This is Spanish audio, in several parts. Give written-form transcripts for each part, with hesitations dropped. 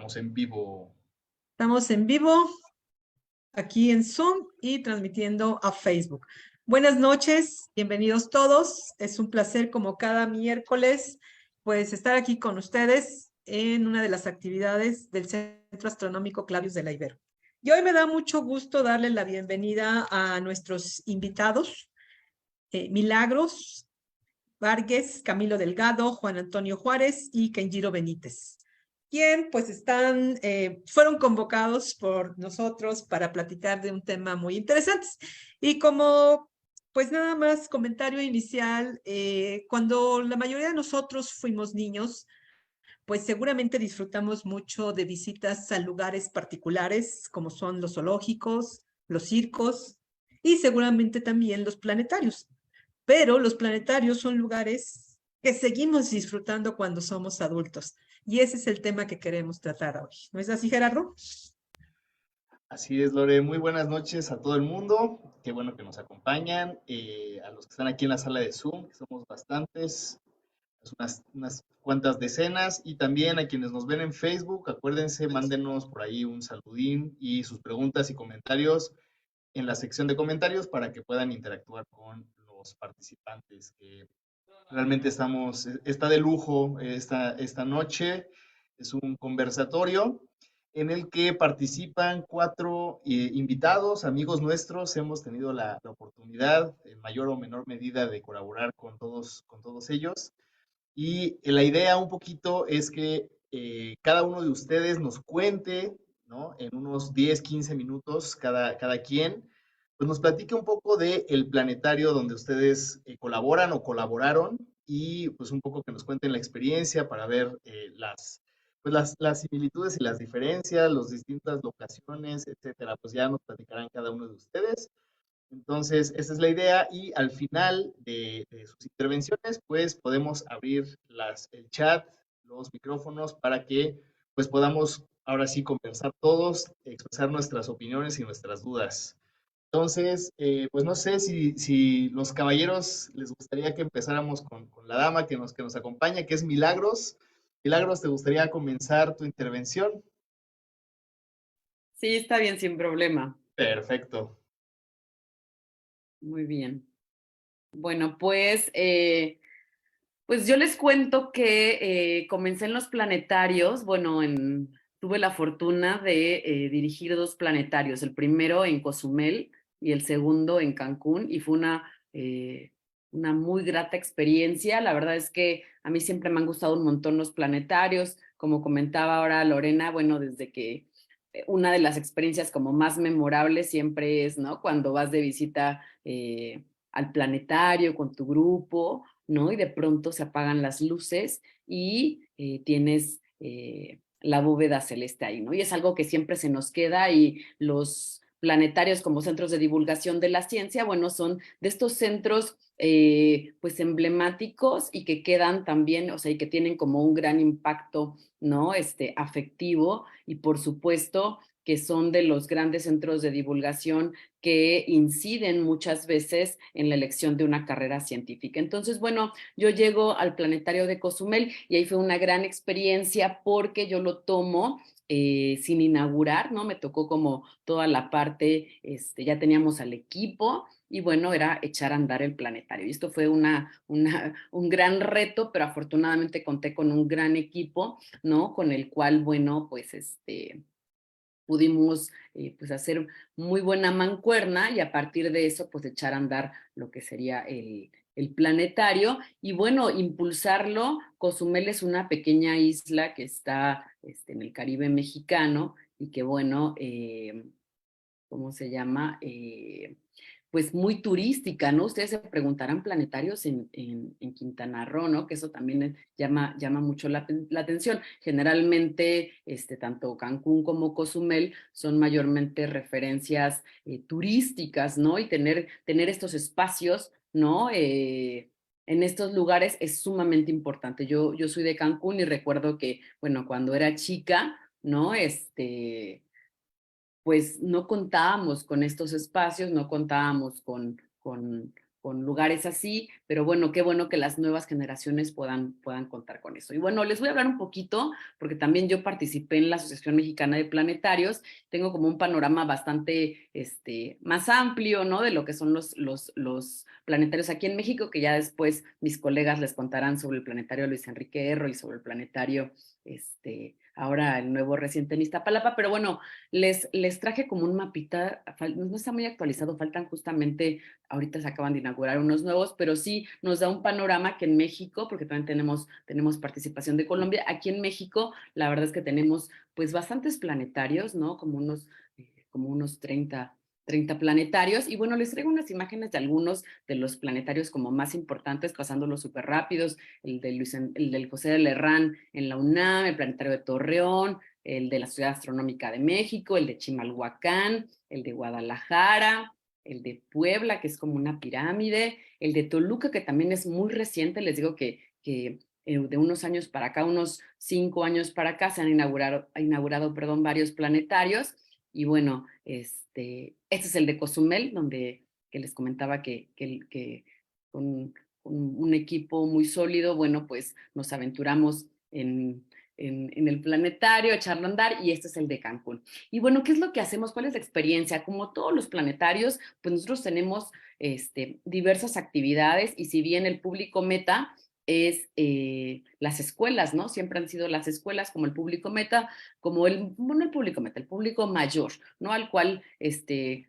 estamos en vivo. Estamos en vivo aquí en Zoom y transmitiendo a Facebook. Buenas noches, bienvenidos todos. Es un placer como cada miércoles pues estar aquí con ustedes en una de las actividades del Centro Astronómico Clavius de la Ibero. Y hoy me da mucho gusto darle la bienvenida a nuestros invitados, Milagros Vargas, Camilo Delgado, Juan Antonio Juárez y Kenjiro Benítez, quien pues fueron convocados por nosotros para platicar de un tema muy interesante. Y como pues nada más comentario inicial, cuando la mayoría de nosotros fuimos niños, pues seguramente disfrutamos mucho de visitas a lugares particulares como son los zoológicos, los circos y seguramente también los planetarios. Pero los planetarios son lugares que seguimos disfrutando cuando somos adultos. Y ese es el tema que queremos tratar hoy. ¿No es así, Gerardo? Así es, Lore. Muy buenas noches a todo el mundo. Qué bueno que nos acompañan. A los que están aquí en la sala de Zoom, que somos bastantes, unas cuantas decenas. Y también a quienes nos ven en Facebook, acuérdense, mándenos por ahí un saludín y sus preguntas y comentarios en la sección de comentarios para que puedan interactuar con los participantes. Realmente está de lujo esta noche. Es un conversatorio en el que participan 4 invitados, amigos nuestros. Hemos tenido la oportunidad, en mayor o menor medida, de colaborar con todos ellos. Y la idea un poquito es que cada uno de ustedes nos cuente, ¿no? En unos 10, 15 minutos cada quien, pues nos platique un poco del planetario donde ustedes colaboran o colaboraron y pues un poco que nos cuenten la experiencia para ver las similitudes y las diferencias, las distintas locaciones, etcétera. Pues ya nos platicarán cada uno de ustedes. Entonces, esa es la idea y al final de sus intervenciones, pues podemos abrir el chat, los micrófonos para que pues podamos ahora sí conversar todos, expresar nuestras opiniones y nuestras dudas. Entonces, pues no sé si los caballeros les gustaría que empezáramos con la dama que nos acompaña, que es Milagros. Milagros, ¿te gustaría comenzar tu intervención? Sí, está bien, sin problema. Perfecto. Muy bien. Bueno, pues yo les cuento que comencé en los planetarios. Bueno, tuve la fortuna de dirigir 2 planetarios, el primero en Cozumel y el segundo en Cancún, y fue una muy grata experiencia. La verdad es que a mí siempre me han gustado un montón los planetarios. Como comentaba ahora Lorena, bueno, desde que una de las experiencias como más memorables siempre es, ¿no? Cuando vas de visita al planetario con tu grupo, ¿no? Y de pronto se apagan las luces y tienes la bóveda celeste ahí, ¿no? Y es algo que siempre se nos queda, y los planetarios como centros de divulgación de la ciencia, bueno, son de estos centros pues emblemáticos y que quedan también, o sea, y que tienen como un gran impacto, ¿no? Afectivo, y por supuesto que son de los grandes centros de divulgación que inciden muchas veces en la elección de una carrera científica. Entonces, bueno, yo llego al planetario de Cozumel y ahí fue una gran experiencia porque yo lo tomo sin inaugurar, ¿no? Me tocó como toda la parte, ya teníamos al equipo y bueno, era echar a andar el planetario. Y esto fue un gran reto, pero afortunadamente conté con un gran equipo, ¿no? Con el cual, bueno, pues pudimos pues hacer muy buena mancuerna y a partir de eso pues echar a andar lo que sería el planetario y bueno, impulsarlo. Cozumel es una pequeña isla que está en el Caribe mexicano y que bueno, ¿cómo se llama? Pues muy turística, ¿no? Ustedes se preguntarán planetarios en Quintana Roo, ¿no? Que eso también llama mucho la atención. Generalmente, tanto Cancún como Cozumel son mayormente referencias turísticas, ¿no? Y tener estos espacios, ¿no? En estos lugares es sumamente importante. Yo soy de Cancún y recuerdo que, bueno, cuando era chica, ¿no? Pues no contábamos con estos espacios, no contábamos con con lugares así, pero bueno, qué bueno que las nuevas generaciones puedan contar con eso. Y bueno, les voy a hablar un poquito, porque también yo participé en la Asociación Mexicana de Planetarios, tengo como un panorama bastante más amplio, ¿no? De lo que son los planetarios aquí en México, que ya después mis colegas les contarán sobre el planetario Luis Enrique Erro y sobre el planetario, ahora el nuevo reciente en Iztapalapa, pero bueno, les traje como un mapita, no está muy actualizado, faltan justamente, ahorita se acaban de inaugurar unos nuevos, pero sí nos da un panorama que en México, porque también tenemos participación de Colombia, aquí en México la verdad es que tenemos pues bastantes planetarios, ¿no? Como unos 30 planetarios. Y bueno, les traigo unas imágenes de algunos de los planetarios como más importantes, pasándolos súper rápidos, el del José de Lerrán en la UNAM, el planetario de Torreón, el de la Ciudad Astronómica de México, el de Chimalhuacán, el de Guadalajara, el de Puebla, que es como una pirámide, el de Toluca, que también es muy reciente, les digo que de unos años para acá, unos 5 años para acá, se han inaugurado varios planetarios. Y bueno, este es el de Cozumel, que les comentaba que con un equipo muy sólido, bueno, pues nos aventuramos en el planetario, echarlo a andar, y este es el de Cancún. Y bueno, ¿qué es lo que hacemos? ¿Cuál es la experiencia? Como todos los planetarios, pues nosotros tenemos diversas actividades, y si bien el público meta es las escuelas, ¿no? Siempre han sido las escuelas como el público meta, como el público meta, el público mayor, ¿no? Al cual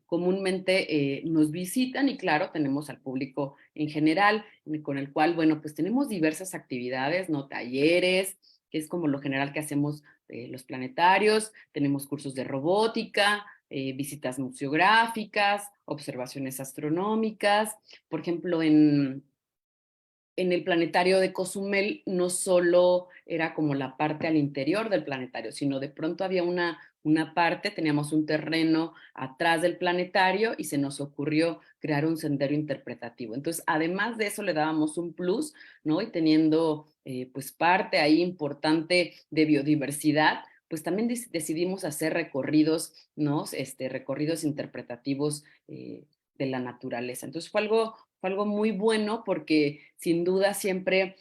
comúnmente nos visitan, y claro, tenemos al público en general, con el cual, bueno, pues tenemos diversas actividades, ¿no? Talleres, que es como lo general que hacemos los planetarios, tenemos cursos de robótica, visitas museográficas, observaciones astronómicas. Por ejemplo, en el planetario de Cozumel no solo era como la parte al interior del planetario, sino de pronto había una parte, teníamos un terreno atrás del planetario, y se nos ocurrió crear un sendero interpretativo. Entonces, además de eso, le dábamos un plus, ¿no? Y teniendo pues parte ahí importante de biodiversidad, pues también decidimos hacer recorridos, ¿no? Recorridos interpretativos de la naturaleza. Entonces fue algo muy bueno, porque sin duda siempre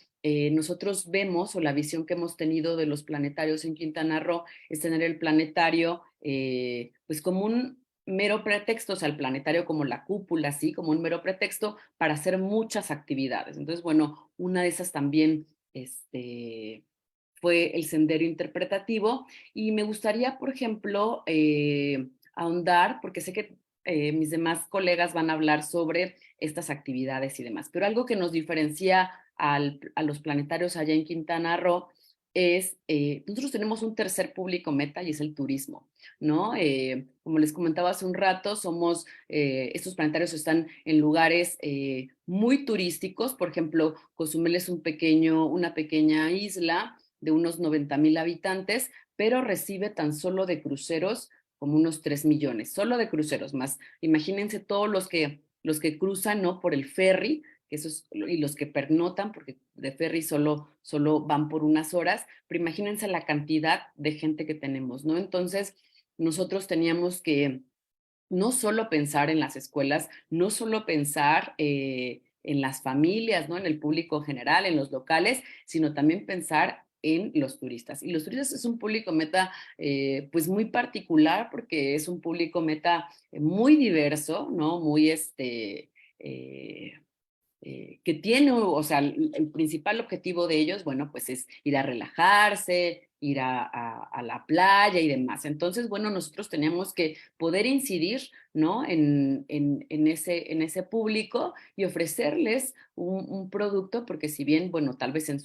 nosotros vemos, o la visión que hemos tenido de los planetarios en Quintana Roo, es tener el planetario pues como un mero pretexto, o sea, el planetario como la cúpula, así como un mero pretexto para hacer muchas actividades. Entonces, bueno, una de esas también fue el sendero interpretativo, y me gustaría, por ejemplo, ahondar, porque sé que mis demás colegas van a hablar sobre estas actividades y demás, pero algo que nos diferencia a los planetarios allá en Quintana Roo es, nosotros tenemos un tercer público meta, y es el turismo, ¿no? Como les comentaba hace un rato, estos planetarios están en lugares muy turísticos. Por ejemplo, Cozumel es una pequeña isla de unos 90,000 habitantes, pero recibe tan solo de cruceros como unos 3 millones, solo de cruceros más. Imagínense todos los que cruzan, ¿no? Por el ferry, y los que pernotan, porque de ferry solo van por unas horas, pero imagínense la cantidad de gente que tenemos, ¿no? Entonces, nosotros teníamos que no solo pensar en las escuelas, no solo pensar en las familias, ¿no? En el público general, en los locales, sino también pensar en los turistas. Y los turistas es un público meta pues muy particular, porque es un público meta muy diverso, ¿no? Muy que tiene, o sea, el principal objetivo de ellos, bueno, pues es ir a relajarse, ir a la playa y demás. Entonces, bueno, nosotros teníamos que poder incidir, ¿no? En ese público, y ofrecerles un producto, porque si bien, bueno, tal vez en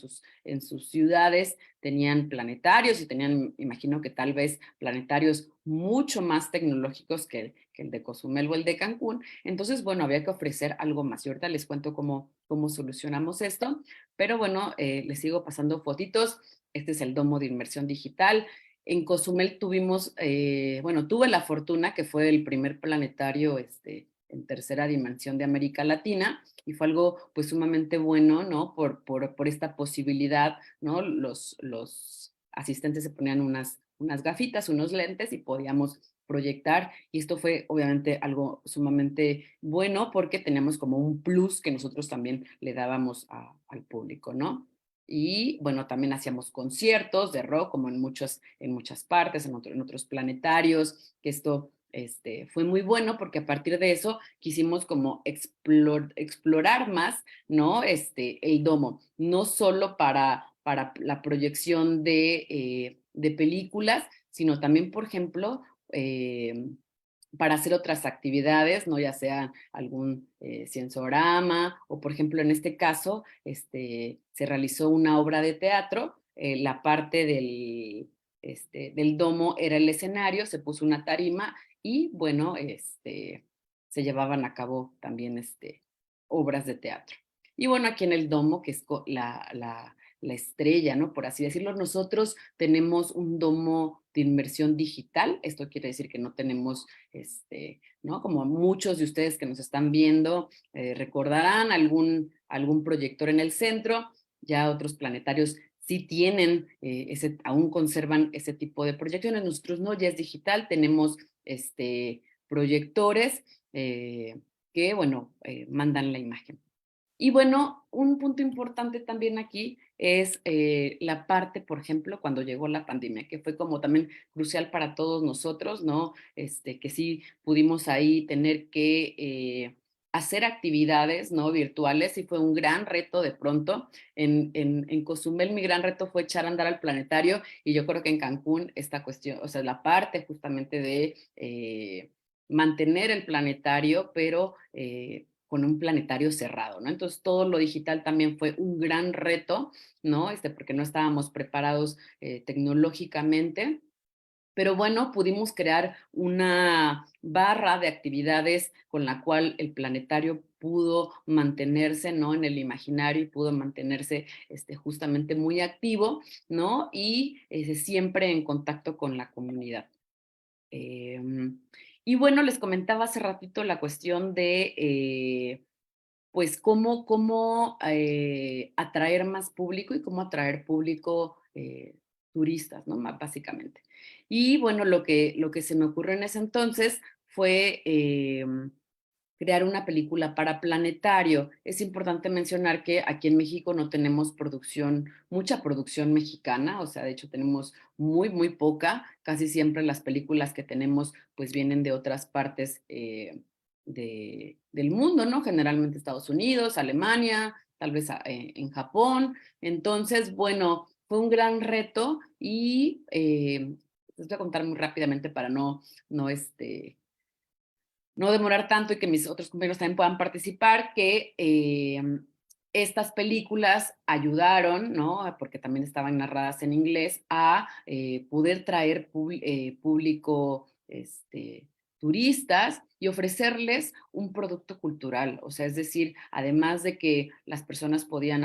sus ciudades tenían planetarios, y tenían, imagino que tal vez planetarios mucho más tecnológicos que el de Cozumel o el de Cancún. Entonces, bueno, había que ofrecer algo más. Y ahorita les cuento cómo solucionamos esto, pero bueno, les sigo pasando fotitos. Este es el domo de inmersión digital. En Cozumel tuve la fortuna, que fue el primer planetario en tercera dimensión de América Latina, y fue algo pues sumamente bueno, ¿no? Por esta posibilidad, ¿no? Los asistentes se ponían unas gafitas, unos lentes, y podíamos proyectar, y esto fue obviamente algo sumamente bueno porque teníamos como un plus que nosotros también le dábamos al público, ¿no? Y bueno, también hacíamos conciertos de rock, como en muchas partes, en otros planetarios, que esto fue muy bueno porque a partir de eso quisimos como explorar más, ¿no? El domo, no solo para la proyección de películas, sino también, por ejemplo, eh, para hacer otras actividades, ¿no? Ya sea algún ciensorama o, por ejemplo, en este caso, se realizó una obra de teatro, la parte del domo era el escenario, se puso una tarima y, bueno, se llevaban a cabo también obras de teatro. Y bueno, aquí en el domo, que es la estrella, ¿no? Por así decirlo, nosotros tenemos un domo de inmersión digital. Esto quiere decir que no tenemos, ¿no? Como muchos de ustedes que nos están viendo, recordarán algún proyector en el centro, ya otros planetarios sí tienen, aún conservan ese tipo de proyecciones. Nosotros no, ya es digital, tenemos proyectores que, bueno, mandan la imagen. Y bueno, un punto importante también aquí es la parte, por ejemplo, cuando llegó la pandemia, que fue como también crucial para todos nosotros, ¿no? Que sí pudimos ahí tener que hacer actividades, ¿no? Virtuales, y fue un gran reto de pronto. En Cozumel mi gran reto fue echar a andar al planetario, y yo creo que en Cancún esta cuestión, o sea, la parte justamente de mantener el planetario, pero con un planetario cerrado, ¿no? Entonces todo lo digital también fue un gran reto, ¿no? Porque no estábamos preparados tecnológicamente. Pero bueno, pudimos crear una barra de actividades con la cual el planetario pudo mantenerse, ¿no? En el imaginario, y pudo mantenerse justamente muy activo, ¿no? Y siempre en contacto con la comunidad. Y bueno, les comentaba hace ratito la cuestión de pues cómo atraer más público y cómo atraer público turistas, ¿no? Básicamente. Y bueno, lo que se me ocurrió en ese entonces fue crear una película para Planetario. Es importante mencionar que aquí en México no tenemos mucha producción mexicana, o sea, de hecho tenemos muy, muy poca. Casi siempre las películas que tenemos pues vienen de otras partes del mundo, ¿no? Generalmente Estados Unidos, Alemania, tal vez en Japón. Entonces, bueno, fue un gran reto y les voy a contar muy rápidamente para no, no demorar tanto y que mis otros compañeros también puedan participar, que estas películas ayudaron, ¿no? Porque también estaban narradas en inglés, a poder traer público, turistas, y ofrecerles un producto cultural. O sea, es decir, además de que las personas podían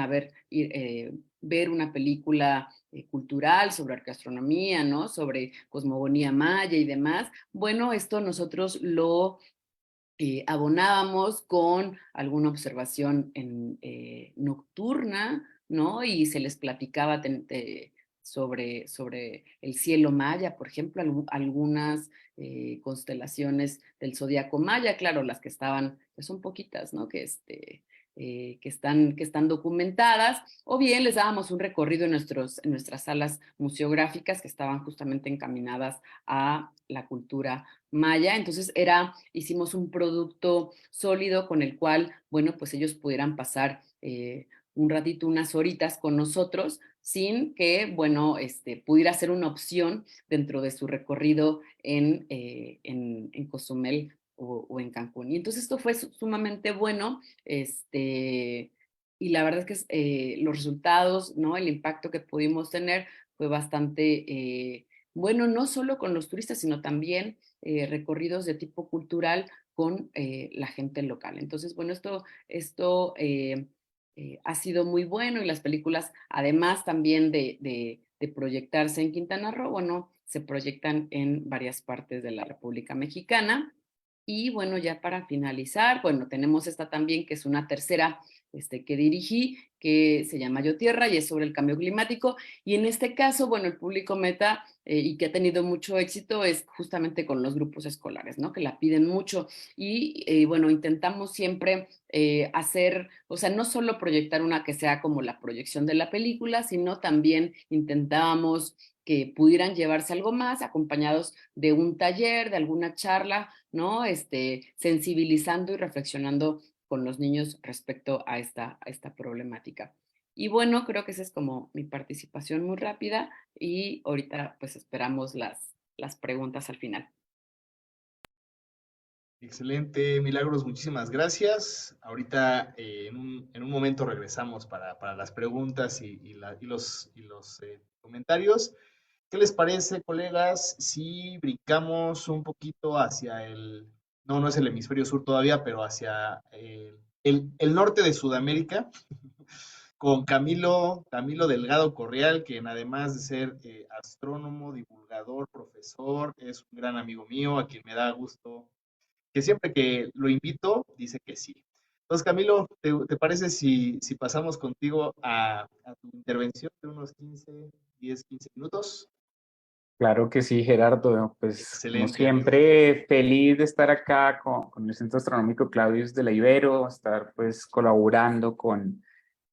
ver una película cultural sobre gastronomía, ¿no? Sobre cosmogonía maya y demás. Bueno, esto nosotros lo abonábamos con alguna observación nocturna, ¿no? Y se les platicaba sobre el cielo maya, por ejemplo, algunas constelaciones del zodiaco maya, claro, las que estaban, que son poquitas, ¿no? Que están documentadas, o bien les dábamos un recorrido en nuestras salas museográficas que estaban justamente encaminadas a la cultura maya. Entonces hicimos un producto sólido con el cual, bueno, pues ellos pudieran pasar un ratito, unas horitas con nosotros, sin que, bueno, pudiera ser una opción dentro de su recorrido en Cozumel o en Cancún. Y entonces esto fue sumamente bueno, y la verdad es que los resultados, ¿no? El impacto que pudimos tener fue bastante bueno, no solo con los turistas, sino también recorridos de tipo cultural con la gente local. Entonces, bueno, esto ha sido muy bueno, y las películas, además también de proyectarse en Quintana Roo, bueno, se proyectan en varias partes de la República Mexicana. Y bueno, ya para finalizar, bueno, tenemos esta también, que es una tercera que dirigí, que se llama Yo Tierra y es sobre el cambio climático. Y en este caso, bueno, el público meta y que ha tenido mucho éxito es justamente con los grupos escolares, ¿no? Que la piden mucho. Y bueno, intentamos siempre hacer, o sea, no solo proyectar una que sea como la proyección de la película, sino también intentábamos que pudieran llevarse algo más, acompañados de un taller, de alguna charla, ¿no? Sensibilizando y reflexionando con los niños respecto a esta problemática. Y bueno, creo que esa es como mi participación muy rápida y ahorita pues esperamos las preguntas al final. Excelente, Milagros, muchísimas gracias. Ahorita en un momento regresamos para las preguntas y los comentarios. ¿Qué les parece, colegas, si brincamos un poquito hacia no, no es el hemisferio sur todavía, pero hacia el norte de Sudamérica, con Camilo Delgado Correal, quien además de ser astrónomo, divulgador, profesor, es un gran amigo mío, a quien me da gusto que siempre que lo invito, dice que sí. Entonces, Camilo, ¿te parece si pasamos contigo a tu intervención de unos 15 minutos? Claro que sí, Gerardo. Pues como Excelente, amigo. siempre, feliz de estar acá con el Centro Astronómico Claudius de la Ibero, estar pues colaborando con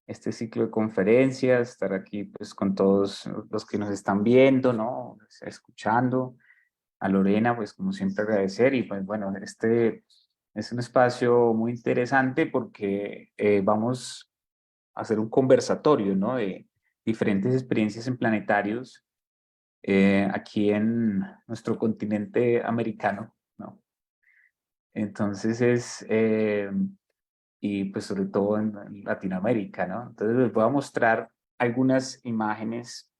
este ciclo de conferencias, estar aquí pues con todos los que nos están viendo, ¿no? Escuchando. A Lorena, pues como siempre agradecer y pues bueno, este es un espacio muy interesante porque vamos a hacer un conversatorio, ¿no? De diferentes experiencias en planetarios aquí en nuestro continente americano, ¿no? Entonces y pues sobre todo en Latinoamérica, ¿no? Entonces les voy a mostrar algunas imágenes,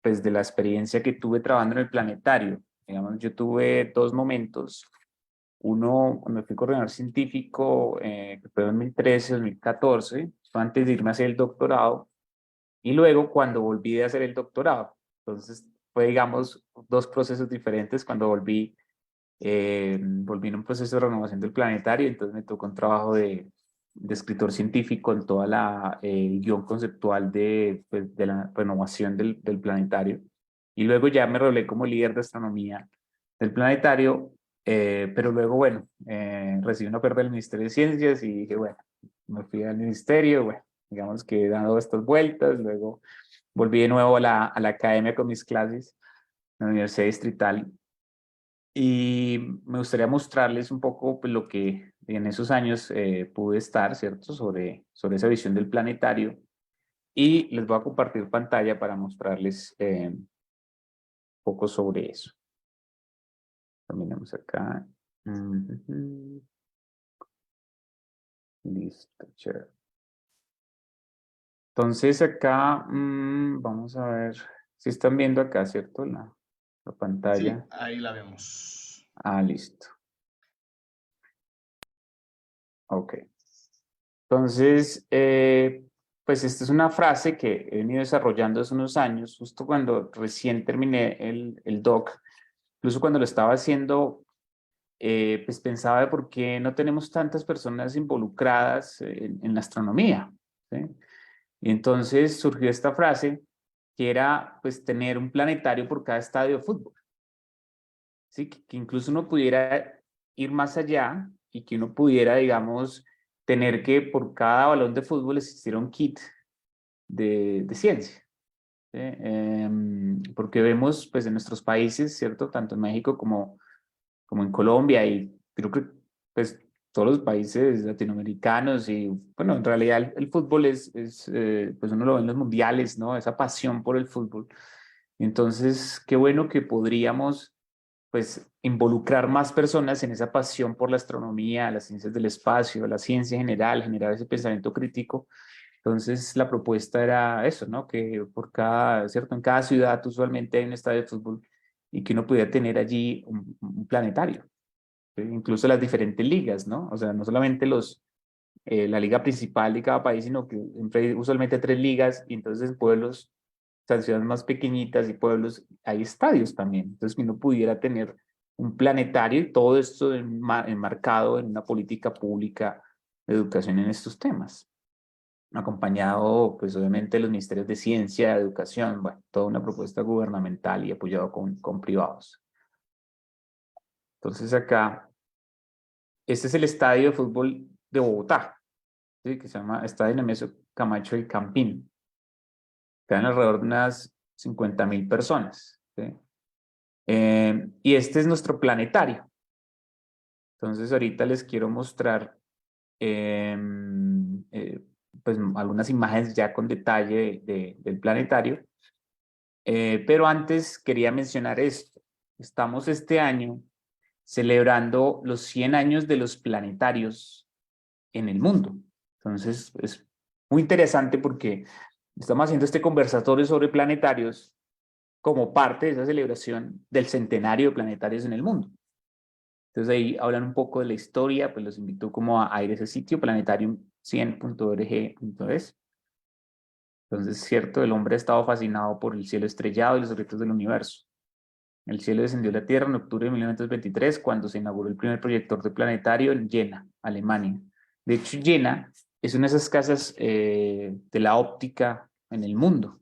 pues de la experiencia que tuve trabajando en el planetario. Digamos, yo tuve dos momentos. Uno, cuando fui coordinador científico, que fue en 2013, 2014, fue antes de irme a hacer el doctorado, y luego cuando volví a hacer el doctorado. Entonces, fue, digamos, dos procesos diferentes. Cuando volví en un proceso de renovación del planetario, entonces me tocó un trabajo de escritor científico en toda el guión conceptual pues, de la renovación del planetario. Y luego ya me rolé como líder de astronomía del planetario, pero luego, bueno, recibí una oferta del Ministerio de Ciencias y dije, bueno, me fui al ministerio, bueno, digamos que he dado estas vueltas, luego volví de nuevo a la academia con mis clases en la Universidad Distrital y me gustaría mostrarles un poco pues, lo que en esos años pude estar, ¿cierto? Sobre esa visión del planetario. Y les voy a compartir pantalla para mostrarles un poco sobre eso. Terminamos acá. Listo, chévere. Entonces acá, vamos a ver si están viendo acá, ¿cierto? La Sí, pantalla. ahí la vemos. Ah, listo. Ok. Entonces, pues esta es una frase que he venido desarrollando hace unos años, justo cuando recién terminé el doc, incluso cuando lo estaba haciendo, pues pensaba de por qué no tenemos tantas personas involucradas en la astronomía, ¿sí? Y entonces surgió esta frase que era pues tener un planetario por cada estadio de fútbol, ¿sí? Que incluso uno pudiera ir más allá y que uno pudiera, digamos, tener que por cada balón de fútbol existiera un kit de ciencia, ¿sí? Porque vemos pues en nuestros países, ¿cierto? Tanto en México como en Colombia y creo que pues todos los países latinoamericanos y bueno, en realidad el fútbol pues uno lo ve en los mundiales, ¿no? Esa pasión por el fútbol. Entonces, qué bueno que podríamos pues involucrar más personas en esa pasión por la astronomía, las ciencias del espacio, la ciencia en general, generar ese pensamiento crítico. Entonces la propuesta era eso, ¿no? Que por ¿cierto? En cada ciudad usualmente hay un estadio de fútbol y que uno pudiera tener allí un planetario, ¿sí? Incluso las diferentes ligas, ¿no? O sea, no solamente la liga principal de cada país, sino que siempre hay usualmente tres ligas y entonces en pueblos, o sea, en ciudades más pequeñitas y pueblos, hay estadios también. Entonces que uno pudiera tener un planetario y todo esto enmarcado en una política pública de educación en estos temas. acompañado pues obviamente de los ministerios de ciencia, de educación, bueno, toda una propuesta gubernamental y apoyado con privados. Entonces acá, este es el estadio de fútbol de Bogotá, ¿sí? Que se llama Estadio Nemesio Camacho del Campín. Quedan alrededor de unas 50.000 personas, ¿sí? Y este es nuestro planetario. Entonces ahorita les quiero mostrar pues algunas imágenes ya con detalle del planetario. Pero antes quería mencionar esto. Estamos este año celebrando los 100 años de los planetarios en el mundo. Entonces es muy interesante porque estamos haciendo este conversatorio sobre planetarios como parte de esa celebración del centenario de planetarios en el mundo. Entonces ahí hablan un poco de la historia, pues los invito como a ir a ese sitio, planetarium100.org.es. Entonces, cierto, el hombre ha estado fascinado por el cielo estrellado y los objetos del universo. El cielo descendió a la Tierra en octubre de 1923, cuando se inauguró el primer proyector de planetario en Jena, Alemania. De hecho, Jena es una de esas casas de la óptica en el mundo.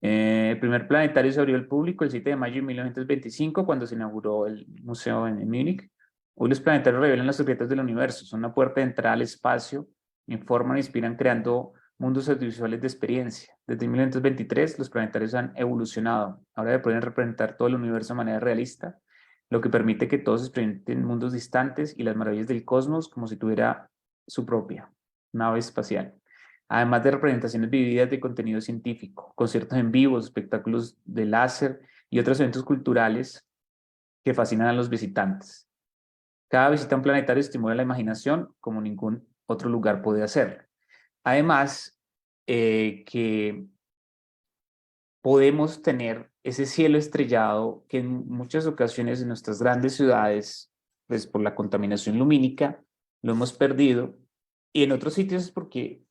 El primer planetario se abrió al público el 7 de mayo de 1925, cuando se inauguró el museo en Múnich. Hoy los planetarios revelan los secretos del universo, son una puerta de entrada al espacio, informan e inspiran creando mundos audiovisuales de experiencia. Desde 1923 los planetarios han evolucionado. Ahora pueden representar todo el universo de manera realista, lo que permite que todos experimenten mundos distantes y las maravillas del cosmos como si tuviera su propia nave espacial. Además de representaciones vividas de contenido científico, conciertos en vivo, espectáculos de láser y otros eventos culturales que fascinan a los visitantes. Cada visita a un planetario estimula la imaginación como ningún otro lugar puede hacerlo. Además, que podemos tener ese cielo estrellado que en muchas ocasiones en nuestras grandes ciudades, pues por la contaminación lumínica, lo hemos perdido. Y en otros sitios es porque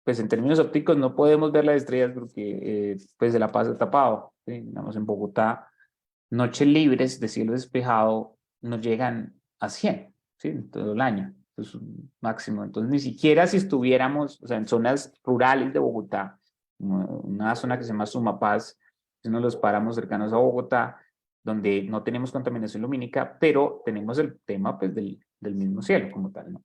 pues en términos ópticos no podemos ver las estrellas porque pues se la pasa tapado, ¿sí? Digamos en Bogotá, noches libres de cielo despejado no llegan a 100, ¿sí? En todo el año, es un máximo. Entonces ni siquiera si estuviéramos, o sea, en zonas rurales de Bogotá, una zona que se llama Sumapaz, es uno de los páramos cercanos a Bogotá, donde no tenemos contaminación lumínica, pero tenemos el tema pues del mismo cielo como tal, ¿no?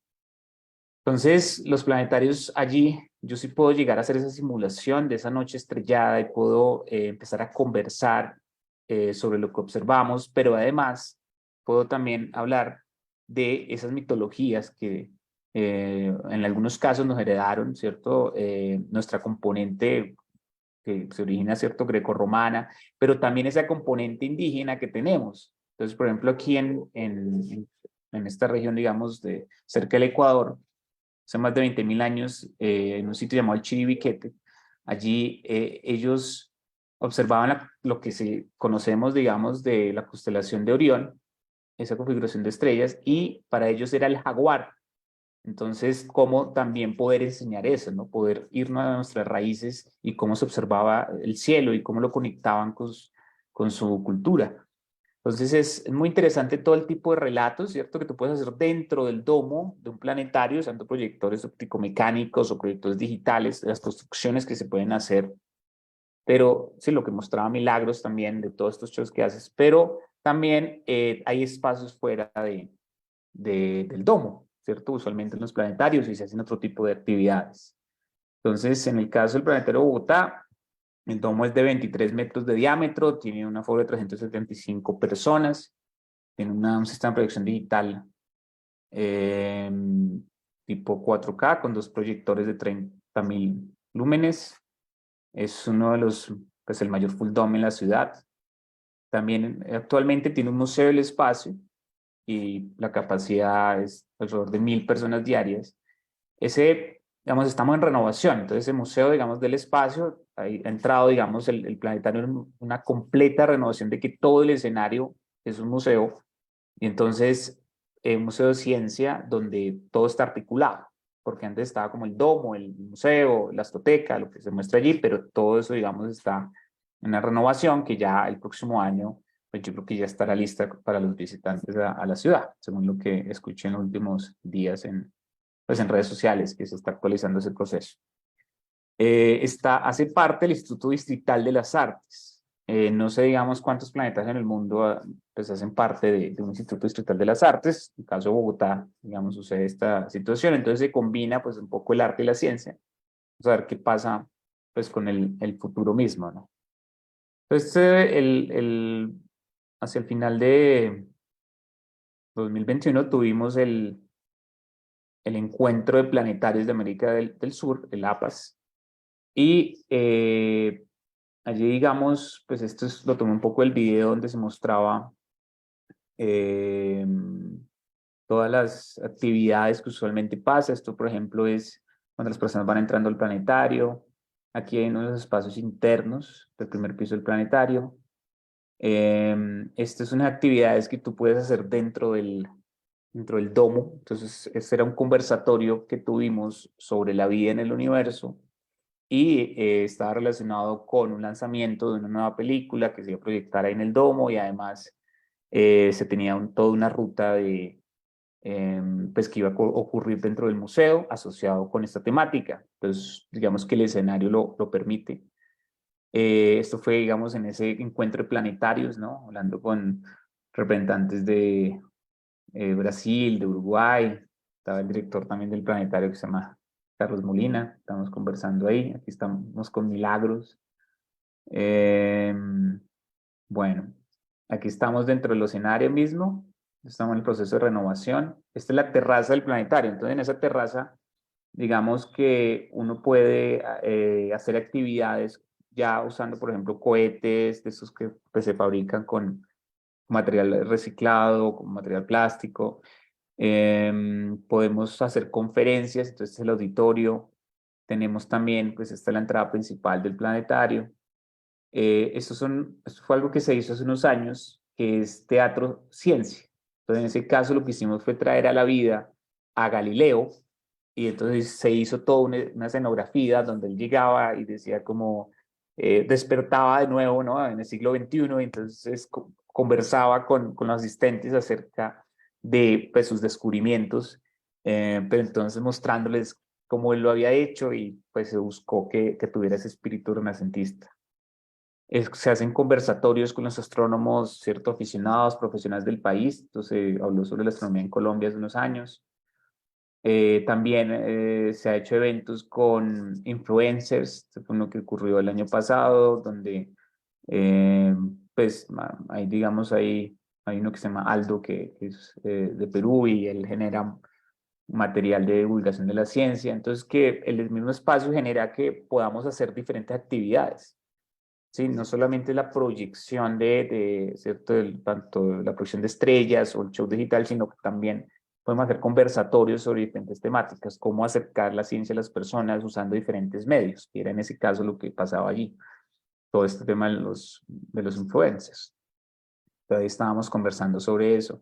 Entonces, los planetarios allí, yo sí puedo llegar a hacer esa simulación de esa noche estrellada y puedo empezar a conversar sobre lo que observamos, pero además puedo también hablar de esas mitologías que en algunos casos nos heredaron, ¿cierto? Nuestra componente que se origina, ¿cierto? Grecorromana, pero también esa componente indígena que tenemos. Entonces, por ejemplo, aquí en esta región, digamos, de cerca del Ecuador, hace más de 20.000 años, en un sitio llamado el Chiribiquete. Allí ellos observaban lo que conocemos, digamos, de la constelación de Orión, esa configuración de estrellas, y para ellos era el jaguar. Entonces, cómo también poder enseñar eso, ¿no? Poder irnos a nuestras raíces y cómo se observaba el cielo y cómo lo conectaban con su cultura. Entonces es muy interesante todo el tipo de relatos, ¿cierto? Que tú puedes hacer dentro del domo de un planetario, usando proyectores opticomecánicos o proyectores digitales, las construcciones que se pueden hacer. Pero sí, lo que mostraba Milagros también de todos estos shows que haces. Pero también hay espacios fuera del domo, ¿cierto? Usualmente en los planetarios y se hacen otro tipo de actividades. Entonces, en el caso del planetario Bogotá, el domo es de 23 metros de diámetro, tiene un aforo de 375 personas, tiene un sistema de proyección digital eh, tipo 4K con dos proyectores de 30.000 lúmenes. Es uno de los, pues el mayor full dome en la ciudad. También actualmente tiene un museo del espacio y la capacidad es alrededor de 1.000 personas diarias. Digamos, estamos en renovación, entonces ese museo, digamos, del espacio, ahí ha entrado, digamos, el planetario en una completa renovación de que todo el escenario es un museo, y entonces un museo de ciencia donde todo está articulado, porque antes estaba como el domo, el museo, la astroteca, lo que se muestra allí, pero todo eso, digamos, está en una renovación que ya el próximo año, pues yo creo que ya estará lista para los visitantes a la ciudad, según lo que escuché en los últimos días pues en redes sociales, que se está actualizando ese proceso. Hace parte del Instituto Distrital de las Artes. No sé, digamos, cuántos planetas en el mundo pues hacen parte de un Instituto Distrital de las Artes. En el caso de Bogotá, digamos, sucede esta situación. Entonces se combina pues un poco el arte y la ciencia. Vamos a ver qué pasa pues con el futuro mismo, ¿no? Entonces, hacia el final de 2021 tuvimos el encuentro de planetarios de América del Sur, el APAS, y allí, digamos, pues lo tomé un poco del video donde se mostraba todas las actividades que usualmente pasa. Esto, por ejemplo, es cuando las personas van entrando al planetario. Aquí hay unos espacios internos del primer piso del planetario. Estas son actividades que tú puedes hacer dentro del domo. Entonces, este era un conversatorio que tuvimos sobre la vida en el universo y estaba relacionado con un lanzamiento de una nueva película que se iba a proyectar ahí en el domo, y además se tenía toda una ruta pues que iba a ocurrir dentro del museo asociado con esta temática. Entonces, digamos que el escenario lo permite. Esto fue, digamos, en ese encuentro de planetarios, ¿no? Hablando con representantes de Brasil, de Uruguay. Estaba el director también del planetario que se llama Carlos Molina. Estamos conversando ahí. Aquí estamos con Milagros. Bueno, aquí estamos dentro del escenario mismo. Estamos en el proceso de renovación. Esta es la terraza del planetario. Entonces, en esa terraza, digamos que uno puede hacer actividades ya usando, por ejemplo, cohetes de esos que pues, se fabrican con material reciclado, con material plástico. Podemos hacer conferencias, entonces es el auditorio. Tenemos también, pues esta es la entrada principal del planetario. Esto fue algo que se hizo hace unos años, que es teatro ciencia. Entonces, en ese caso, lo que hicimos fue traer a la vida a Galileo, y entonces se hizo toda una escenografía donde él llegaba y decía como, despertaba de nuevo, ¿no? En el siglo XXI, y entonces conversaba con los asistentes acerca de pues, sus descubrimientos, pero entonces mostrándoles cómo él lo había hecho, y pues se buscó que tuviera ese espíritu renacentista. Se hacen conversatorios con los astrónomos, ciertos aficionados, profesionales del país. Entonces, habló sobre la astronomía en Colombia hace unos años. También se ha hecho eventos con influencers. Este fue uno que ocurrió el año pasado, donde, pues, hay uno que se llama Aldo, que es de Perú, y él genera material de divulgación de la ciencia. Entonces, que el mismo espacio genera que podamos hacer diferentes actividades. Sí, no solamente la proyección ¿cierto? Tanto la proyección de estrellas o el show digital, sino que también podemos hacer conversatorios sobre diferentes temáticas, cómo acercar la ciencia a las personas usando diferentes medios, que era en ese caso lo que pasaba allí, todo este tema de los influencers. Entonces, ahí estábamos conversando sobre eso.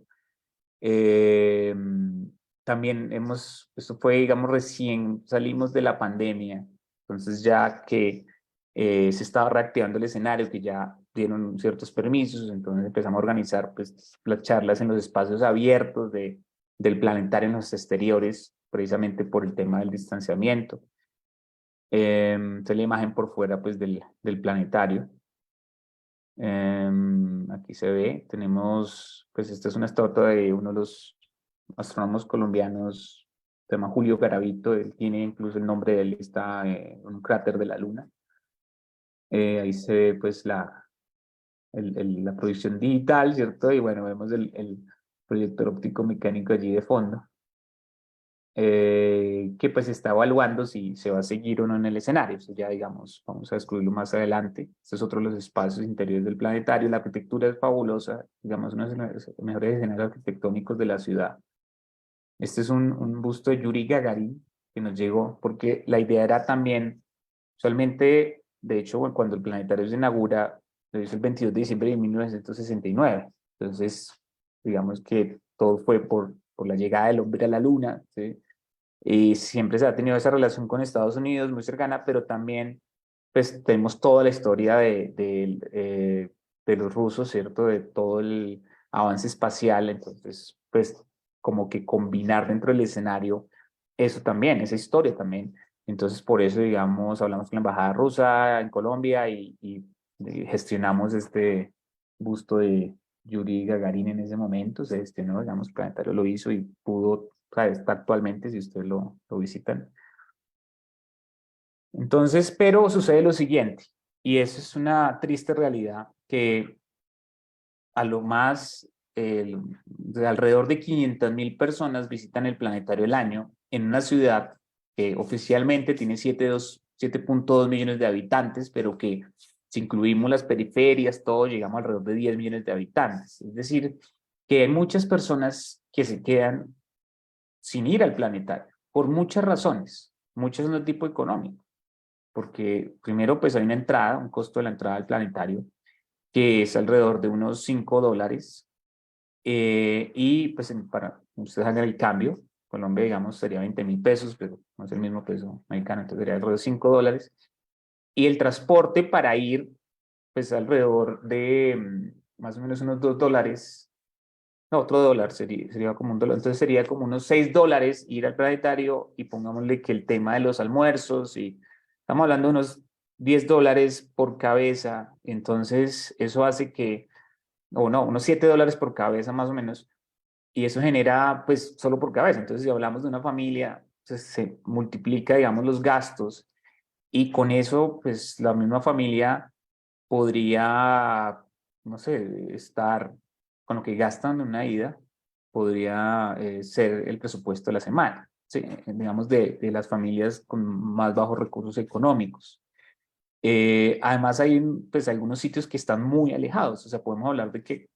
También esto fue, digamos, recién salimos de la pandemia, entonces ya que se estaba reactivando el escenario, que ya dieron ciertos permisos, entonces empezamos a organizar pues, las charlas en los espacios abiertos del planetario en los exteriores, precisamente por el tema del distanciamiento. Esta es la imagen por fuera pues, del planetario. Aquí se ve, tenemos, pues esta es una estatua de uno de los astrónomos colombianos, se llama Julio Garavito. Él tiene incluso el nombre de él, está en un cráter de la Luna. Ahí se ve pues la proyección digital, ¿cierto? Y bueno, vemos el proyector óptico mecánico allí de fondo, que pues está evaluando si se va a seguir o no en el escenario. Eso ya, digamos, vamos a descubrirlo más adelante. Este es otro de los espacios interiores del planetario. La arquitectura es fabulosa, digamos, uno de los mejores escenarios arquitectónicos de la ciudad. Este es un busto de Yuri Gagarin que nos llegó, porque la idea era también, usualmente, de hecho, cuando el planetario se inaugura, es el 22 de diciembre de 1969. Entonces, digamos que todo fue por la llegada del hombre a la Luna, ¿sí? Y siempre se ha tenido esa relación con Estados Unidos muy cercana, pero también pues tenemos toda la historia de los rusos, ¿cierto? De todo el avance espacial. Entonces, pues como que combinar dentro del escenario eso también, esa historia también. Entonces, por eso, digamos, hablamos con la embajada rusa en Colombia y gestionamos este busto de Yuri Gagarin en ese momento. Se gestionó, digamos, Planetario lo hizo y pudo, o sea, está actualmente, si ustedes lo visitan. Entonces, pero sucede lo siguiente, y eso es una triste realidad, que a lo más, de alrededor de 500.000 personas visitan el planetario el año en una ciudad que oficialmente tiene 7.2 millones de habitantes, pero que si incluimos las periferias, todo, llegamos alrededor de 10 millones de habitantes. Es decir, que hay muchas personas que se quedan sin ir al planetario, por muchas razones. Muchas son de tipo económico, porque primero pues hay una entrada, un costo de la entrada al planetario, que es alrededor de unos $5, y pues para ustedes hagan el cambio, Colombia digamos sería 20.000 pesos, pero no es el mismo peso mexicano, entonces sería alrededor de $5, y el transporte para ir pues alrededor de más o menos unos $2, no, otro dólar sería como un dólar, entonces sería como unos $6 ir al planetario, y pongámosle que el tema de los almuerzos, y estamos hablando de unos $10 por cabeza, entonces eso hace que, o no, unos $7 por cabeza más o menos, y eso genera pues solo por cabeza. Entonces si hablamos de una familia, pues, se multiplica digamos los gastos, y con eso pues la misma familia podría, no sé, estar con lo que gastan en una ida, podría ser el presupuesto de la semana, ¿sí? Digamos de las familias con más bajos recursos económicos. Además hay pues algunos sitios que están muy alejados, o sea, podemos hablar de que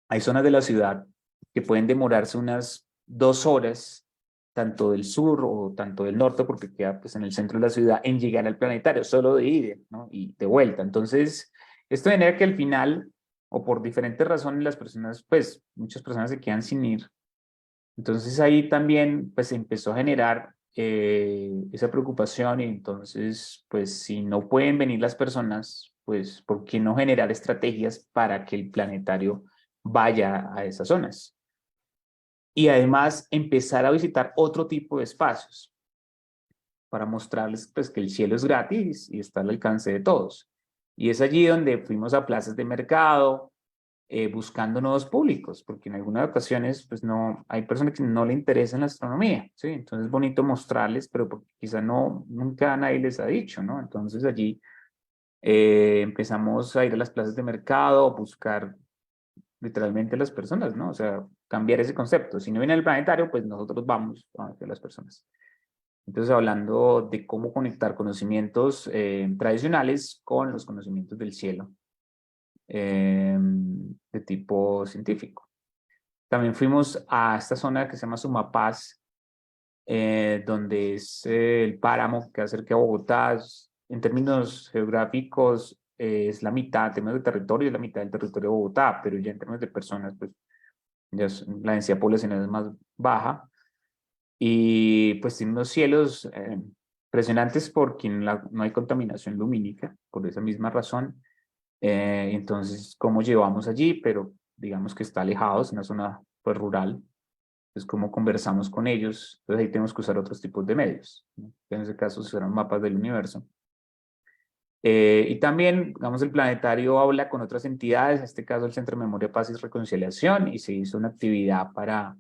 hay zonas de la ciudad que pueden demorarse unas 2 horas, tanto del sur o tanto del norte, porque queda pues en el centro de la ciudad, en llegar al planetario, solo de ida, ¿no? Y de vuelta. Entonces, esto genera que al final, o por diferentes razones, las personas, pues muchas personas se quedan sin ir. Entonces ahí también pues se empezó a generar esa preocupación, y entonces pues si no pueden venir las personas, pues ¿por qué no generar estrategias para que el planetario vaya a esas zonas? Y además empezar a visitar otro tipo de espacios para mostrarles pues que el cielo es gratis y está al alcance de todos. Y es allí donde fuimos a plazas de mercado, buscando nuevos públicos, porque en algunas ocasiones pues no, hay personas que no le interesan la astronomía, ¿sí? Entonces es bonito mostrarles, pero porque quizá no, nunca nadie les ha dicho, ¿no? Entonces allí empezamos a ir a las plazas de mercado, a buscar literalmente a las personas, ¿no? O sea, cambiar ese concepto. Si no viene el planetario, pues nosotros vamos a ver las personas. Entonces, hablando de cómo conectar conocimientos tradicionales con los conocimientos del cielo, de tipo científico. También fuimos a esta zona que se llama Sumapaz, donde es el páramo que acerca a Bogotá. En términos geográficos, es la mitad, en términos de territorio, es la mitad del territorio de Bogotá, pero ya en términos de personas, pues la densidad poblacional es más baja. Y pues tiene unos cielos impresionantes porque no hay contaminación lumínica, por esa misma razón. Entonces, ¿cómo llevamos allí? Pero digamos que está alejado, es una zona pues rural. Entonces, ¿cómo conversamos con ellos? Entonces ahí tenemos que usar otros tipos de medios, ¿no? En ese caso serán mapas del universo. Y también, digamos, el planetario habla con otras entidades, en este caso el Centro de Memoria, Paz y Reconciliación, y se hizo una actividad para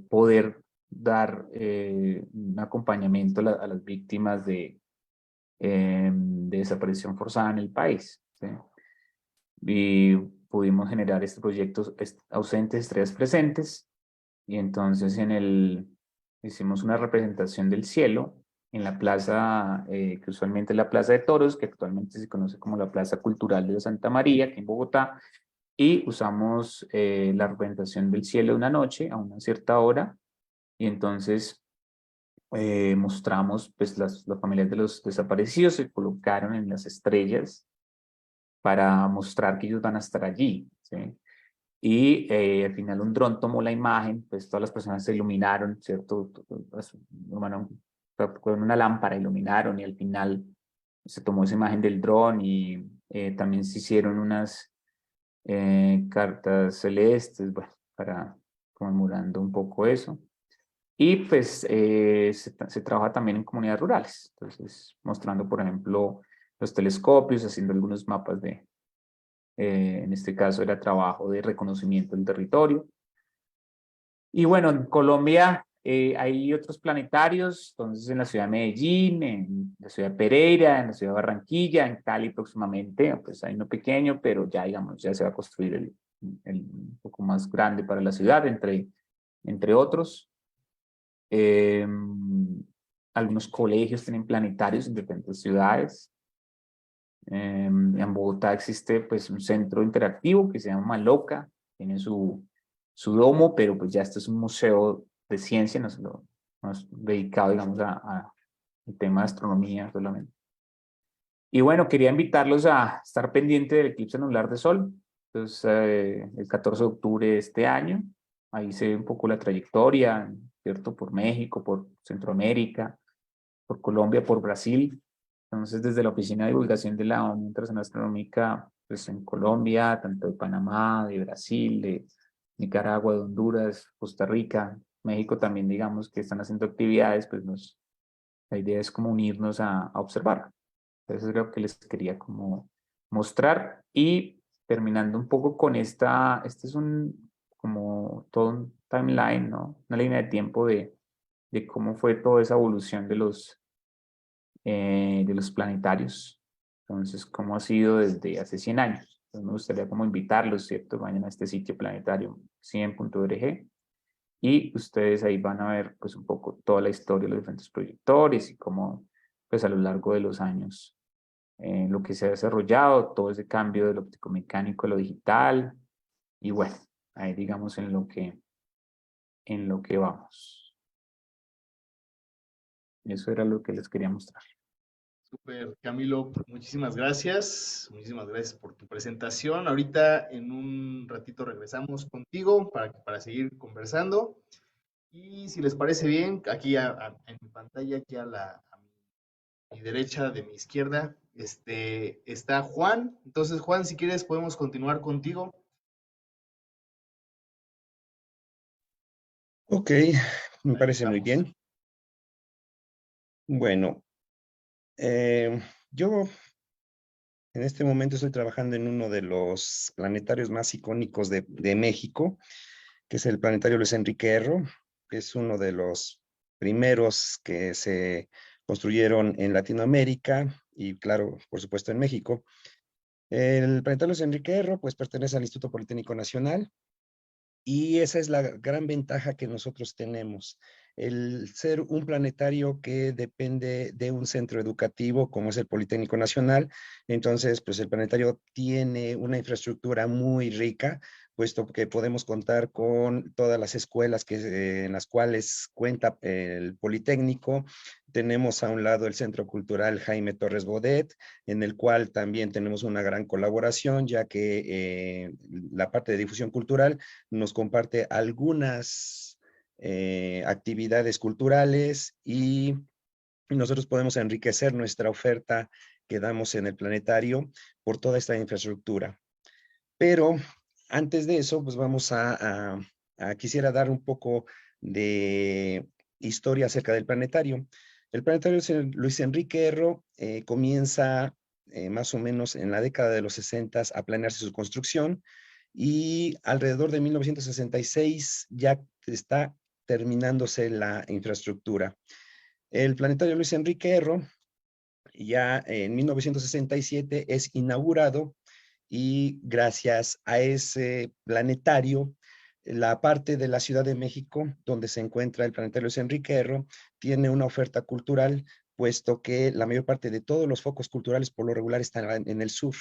poder dar un acompañamiento a las víctimas de desaparición forzada en el país, ¿sí? Y pudimos generar este proyecto Ausentes, Estrellas Presentes, y entonces hicimos una representación del cielo en la plaza, que usualmente es la Plaza de Toros, que actualmente se conoce como la Plaza Cultural de la Santa María, aquí en Bogotá, y usamos la representación del cielo de una noche a una cierta hora, y entonces mostramos, pues las familias de los desaparecidos se colocaron en las estrellas para mostrar que ellos van a estar allí, ¿sí? Y al final un dron tomó la imagen, pues todas las personas se iluminaron, ¿cierto? Con una lámpara iluminaron, y al final se tomó esa imagen del dron, y también se hicieron unas cartas celestes, bueno, para conmemorando un poco eso. Y pues se trabaja también en comunidades rurales, entonces mostrando, por ejemplo, los telescopios, haciendo algunos mapas en este caso era trabajo de reconocimiento del territorio. Y bueno, en Colombia hay otros planetarios, entonces en la ciudad de Medellín, en la ciudad de Pereira, en la ciudad de Barranquilla, en Cali próximamente, pues hay uno pequeño, pero ya digamos, ya se va a construir el un poco más grande para la ciudad, entre otros. Algunos colegios tienen planetarios en diferentes ciudades. En Bogotá existe pues un centro interactivo que se llama Maloca, tiene su domo, pero pues ya este es un museo de ciencia, no es dedicado digamos al tema de astronomía solamente. Y bueno, quería invitarlos a estar pendiente del eclipse anular de sol. Entonces, el 14 de octubre de este año, ahí se ve un poco la trayectoria, ¿cierto? Por México, por Centroamérica, por Colombia, por Brasil. Entonces, desde la Oficina de Divulgación de la Unión Internacional Astronómica, pues en Colombia, tanto de Panamá, de Brasil, de Nicaragua, de Honduras, Costa Rica, México también, digamos, que están haciendo actividades, pues la idea es como unirnos a observar. Entonces, creo que les quería como mostrar y terminando un poco con este es como todo un timeline, ¿no? Una línea de tiempo de cómo fue toda esa evolución de los planetarios. Entonces, cómo ha sido desde hace 100 años. Entonces, me gustaría como invitarlos, ¿cierto? Vayan a este sitio planetario 100.org y ustedes ahí van a ver pues un poco toda la historia de los diferentes proyectores y cómo pues a lo largo de los años lo que se ha desarrollado, todo ese cambio del óptico mecánico a lo digital y bueno, ahí digamos en lo que vamos. Eso era lo que les quería mostrar. Súper, Camilo, pues, muchísimas gracias. Muchísimas gracias por tu presentación. Ahorita en un ratito regresamos contigo para seguir conversando. Y si les parece bien, aquí en mi pantalla, aquí mi derecha, de mi izquierda, está Juan. Entonces, Juan, si quieres, podemos continuar contigo. Ok, me Ahí parece muy estamos. bien. Bueno, yo en este momento estoy trabajando en uno de los planetarios más icónicos de México, que es el Planetario Luis Enrique Erro, que es uno de los primeros que se construyeron en Latinoamérica y, claro, por supuesto, en México. El Planetario Luis Enrique Erro, pues, pertenece al Instituto Politécnico Nacional. Y esa es la gran ventaja que nosotros tenemos, el ser un planetario que depende de un centro educativo como es el Politécnico Nacional. Entonces, pues el planetario tiene una infraestructura muy rica, puesto que podemos contar con todas las escuelas en las cuales cuenta el Politécnico. Tenemos a un lado el Centro Cultural Jaime Torres Bodet, en el cual también tenemos una gran colaboración, ya que la parte de difusión cultural nos comparte algunas actividades culturales y nosotros podemos enriquecer nuestra oferta que damos en el planetario por toda esta infraestructura. Pero antes de eso, pues vamos quisiera dar un poco de historia acerca del planetario. El planetario Luis Enrique Erro comienza más o menos en la década de los 60 a planearse su construcción y alrededor de 1966 ya está terminándose la infraestructura. El planetario Luis Enrique Erro ya en 1967 es inaugurado y gracias a ese planetario, la parte de la Ciudad de México donde se encuentra el planetario Luis Enrique Erro tiene una oferta cultural, puesto que la mayor parte de todos los focos culturales por lo regular están en el sur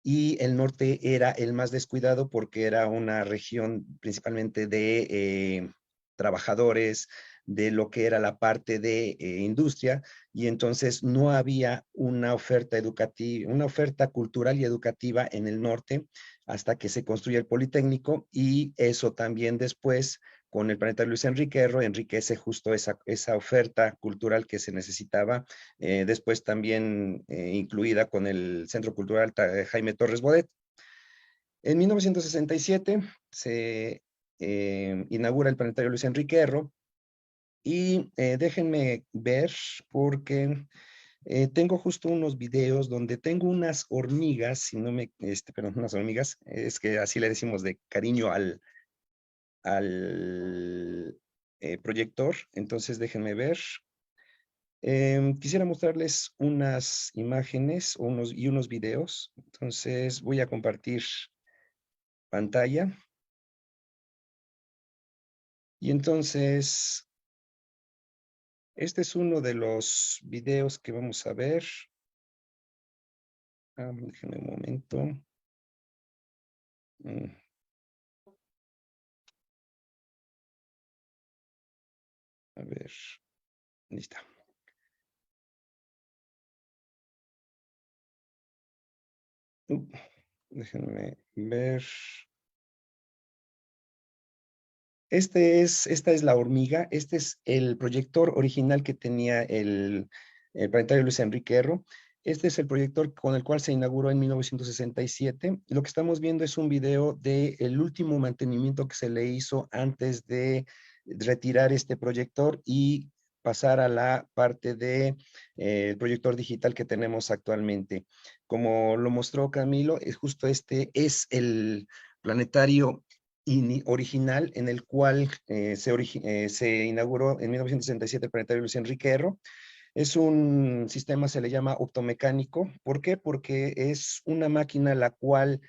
y el norte era el más descuidado porque era una región principalmente de trabajadores, de lo que era la parte de industria, y entonces no había una oferta educativa, una oferta cultural y educativa en el norte hasta que se construye el Politécnico, y eso también después con el planetario Luis Enrique Erro enriquece justo esa oferta cultural que se necesitaba, después también incluida con el Centro Cultural Jaime Torres Bodet. En 1967 se inaugura el planetario Luis Enrique Erro Y déjenme ver porque tengo justo unos videos donde tengo unas hormigas, si no me, perdón, unas hormigas, es que así le decimos de cariño al proyector. Entonces déjenme ver. Quisiera mostrarles unas imágenes y unos videos. Entonces voy a compartir pantalla. Y entonces, este es uno de los videos que vamos a ver. Déjenme un momento. Mm, A ver, listo. Déjenme ver. Esta es la hormiga. Este es el proyector original que tenía el planetario Luis Enrique Erro. Este es el proyector con el cual se inauguró en 1967. Lo que estamos viendo es un video del último mantenimiento que se le hizo antes de retirar este proyector y pasar a la parte de el proyector digital que tenemos actualmente. Como lo mostró Camilo, justo este es el planetario original en el cual se inauguró en 1967 el planetario Luis Enrique Erro. Es un sistema, se le llama optomecánico. ¿Por qué? Porque es una máquina la cual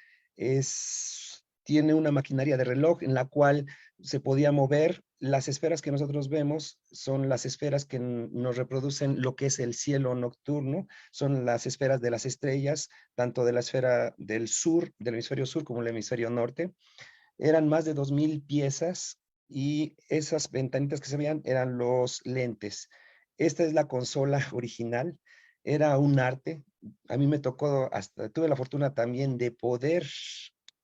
tiene una maquinaria de reloj en la cual se podía mover. Las esferas que nosotros vemos son las esferas que nos reproducen lo que es el cielo nocturno, son las esferas de las estrellas, tanto de la esfera del sur, del hemisferio sur, como el hemisferio norte. Eran más de 2000 piezas y esas ventanitas que se veían eran los lentes. Esta es la consola original, era un arte. A mí me tocó, hasta tuve la fortuna también de poder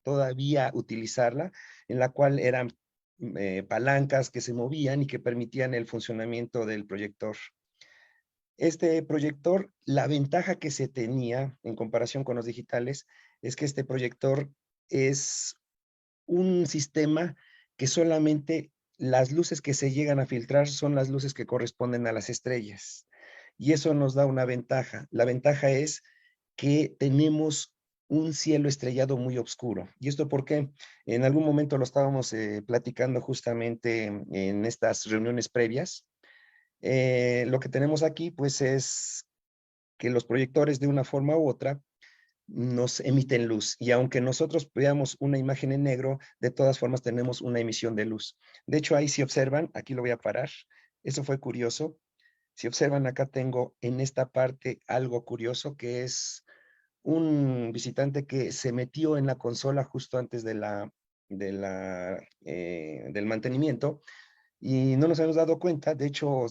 todavía utilizarla, en la cual eran palancas que se movían y que permitían el funcionamiento del proyector. Este proyector, la ventaja que se tenía en comparación con los digitales es que este proyector es un sistema que solamente las luces que se llegan a filtrar son las luces que corresponden a las estrellas. Y eso nos da una ventaja. La ventaja es que tenemos un cielo estrellado muy oscuro. ¿Y esto por qué? En algún momento lo estábamos platicando justamente en estas reuniones previas. Lo que tenemos aquí, pues, es que los proyectores de una forma u otra nos emiten luz. Y aunque nosotros veamos una imagen en negro, de todas formas tenemos una emisión de luz. De hecho, ahí si observan, aquí lo voy a parar. Eso fue curioso. Si observan, acá tengo en esta parte algo curioso que es un visitante que se metió en la consola justo antes del mantenimiento y no nos habíamos dado cuenta. De hecho,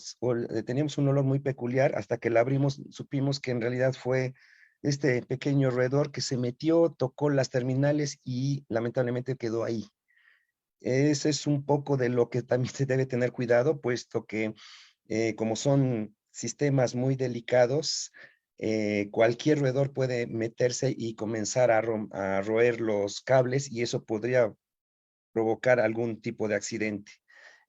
teníamos un olor muy peculiar. Hasta que la abrimos, supimos que en realidad fue este pequeño roedor que se metió, tocó las terminales y lamentablemente quedó ahí. Ese es un poco de lo que también se debe tener cuidado, puesto que como son sistemas muy delicados, cualquier roedor puede meterse y comenzar a roer los cables y eso podría provocar algún tipo de accidente.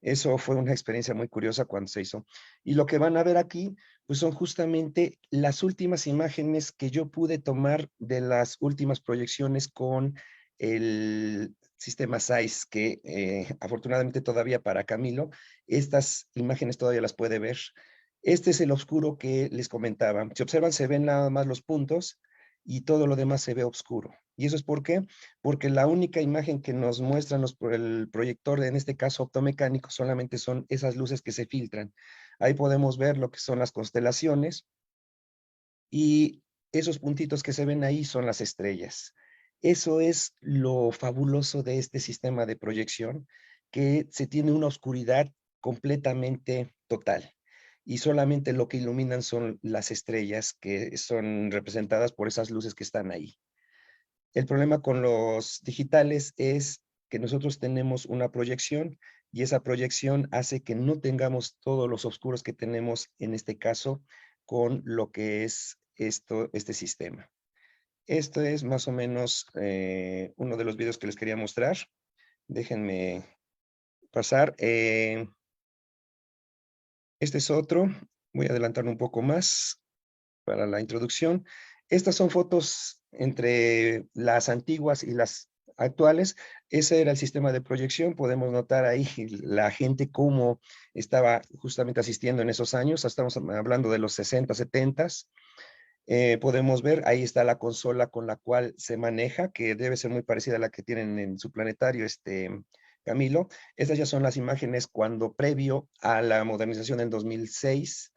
Eso fue una experiencia muy curiosa cuando se hizo. Y lo que van a ver aquí, pues son justamente las últimas imágenes que yo pude tomar de las últimas proyecciones con el sistema SAIS, que afortunadamente todavía para Camilo, estas imágenes todavía las puede ver. Este es el oscuro que les comentaba. Si observan, se ven nada más los puntos y todo lo demás se ve oscuro. ¿Y eso es por qué? Porque la única imagen que nos muestran por el proyector, en este caso optomecánico, solamente son esas luces que se filtran. Ahí podemos ver lo que son las constelaciones y esos puntitos que se ven ahí son las estrellas. Eso es lo fabuloso de este sistema de proyección, que se tiene una oscuridad completamente total y solamente lo que iluminan son las estrellas que son representadas por esas luces que están ahí. El problema con los digitales es que nosotros tenemos una proyección y esa proyección hace que no tengamos todos los oscuros que tenemos en este caso con lo que es este sistema. Esto es más o menos uno de los videos que les quería mostrar. Déjenme pasar. Este es otro. Voy a adelantarlo un poco más para la introducción. Estas son fotos entre las antiguas y las actuales. Ese era el sistema de proyección. Podemos notar ahí la gente cómo estaba justamente asistiendo en esos años. Estamos hablando de los 60, 70. Podemos ver, ahí está la consola con la cual se maneja, que debe ser muy parecida a la que tienen en su planetario, Camilo. Estas ya son las imágenes cuando previo a la modernización en 2006,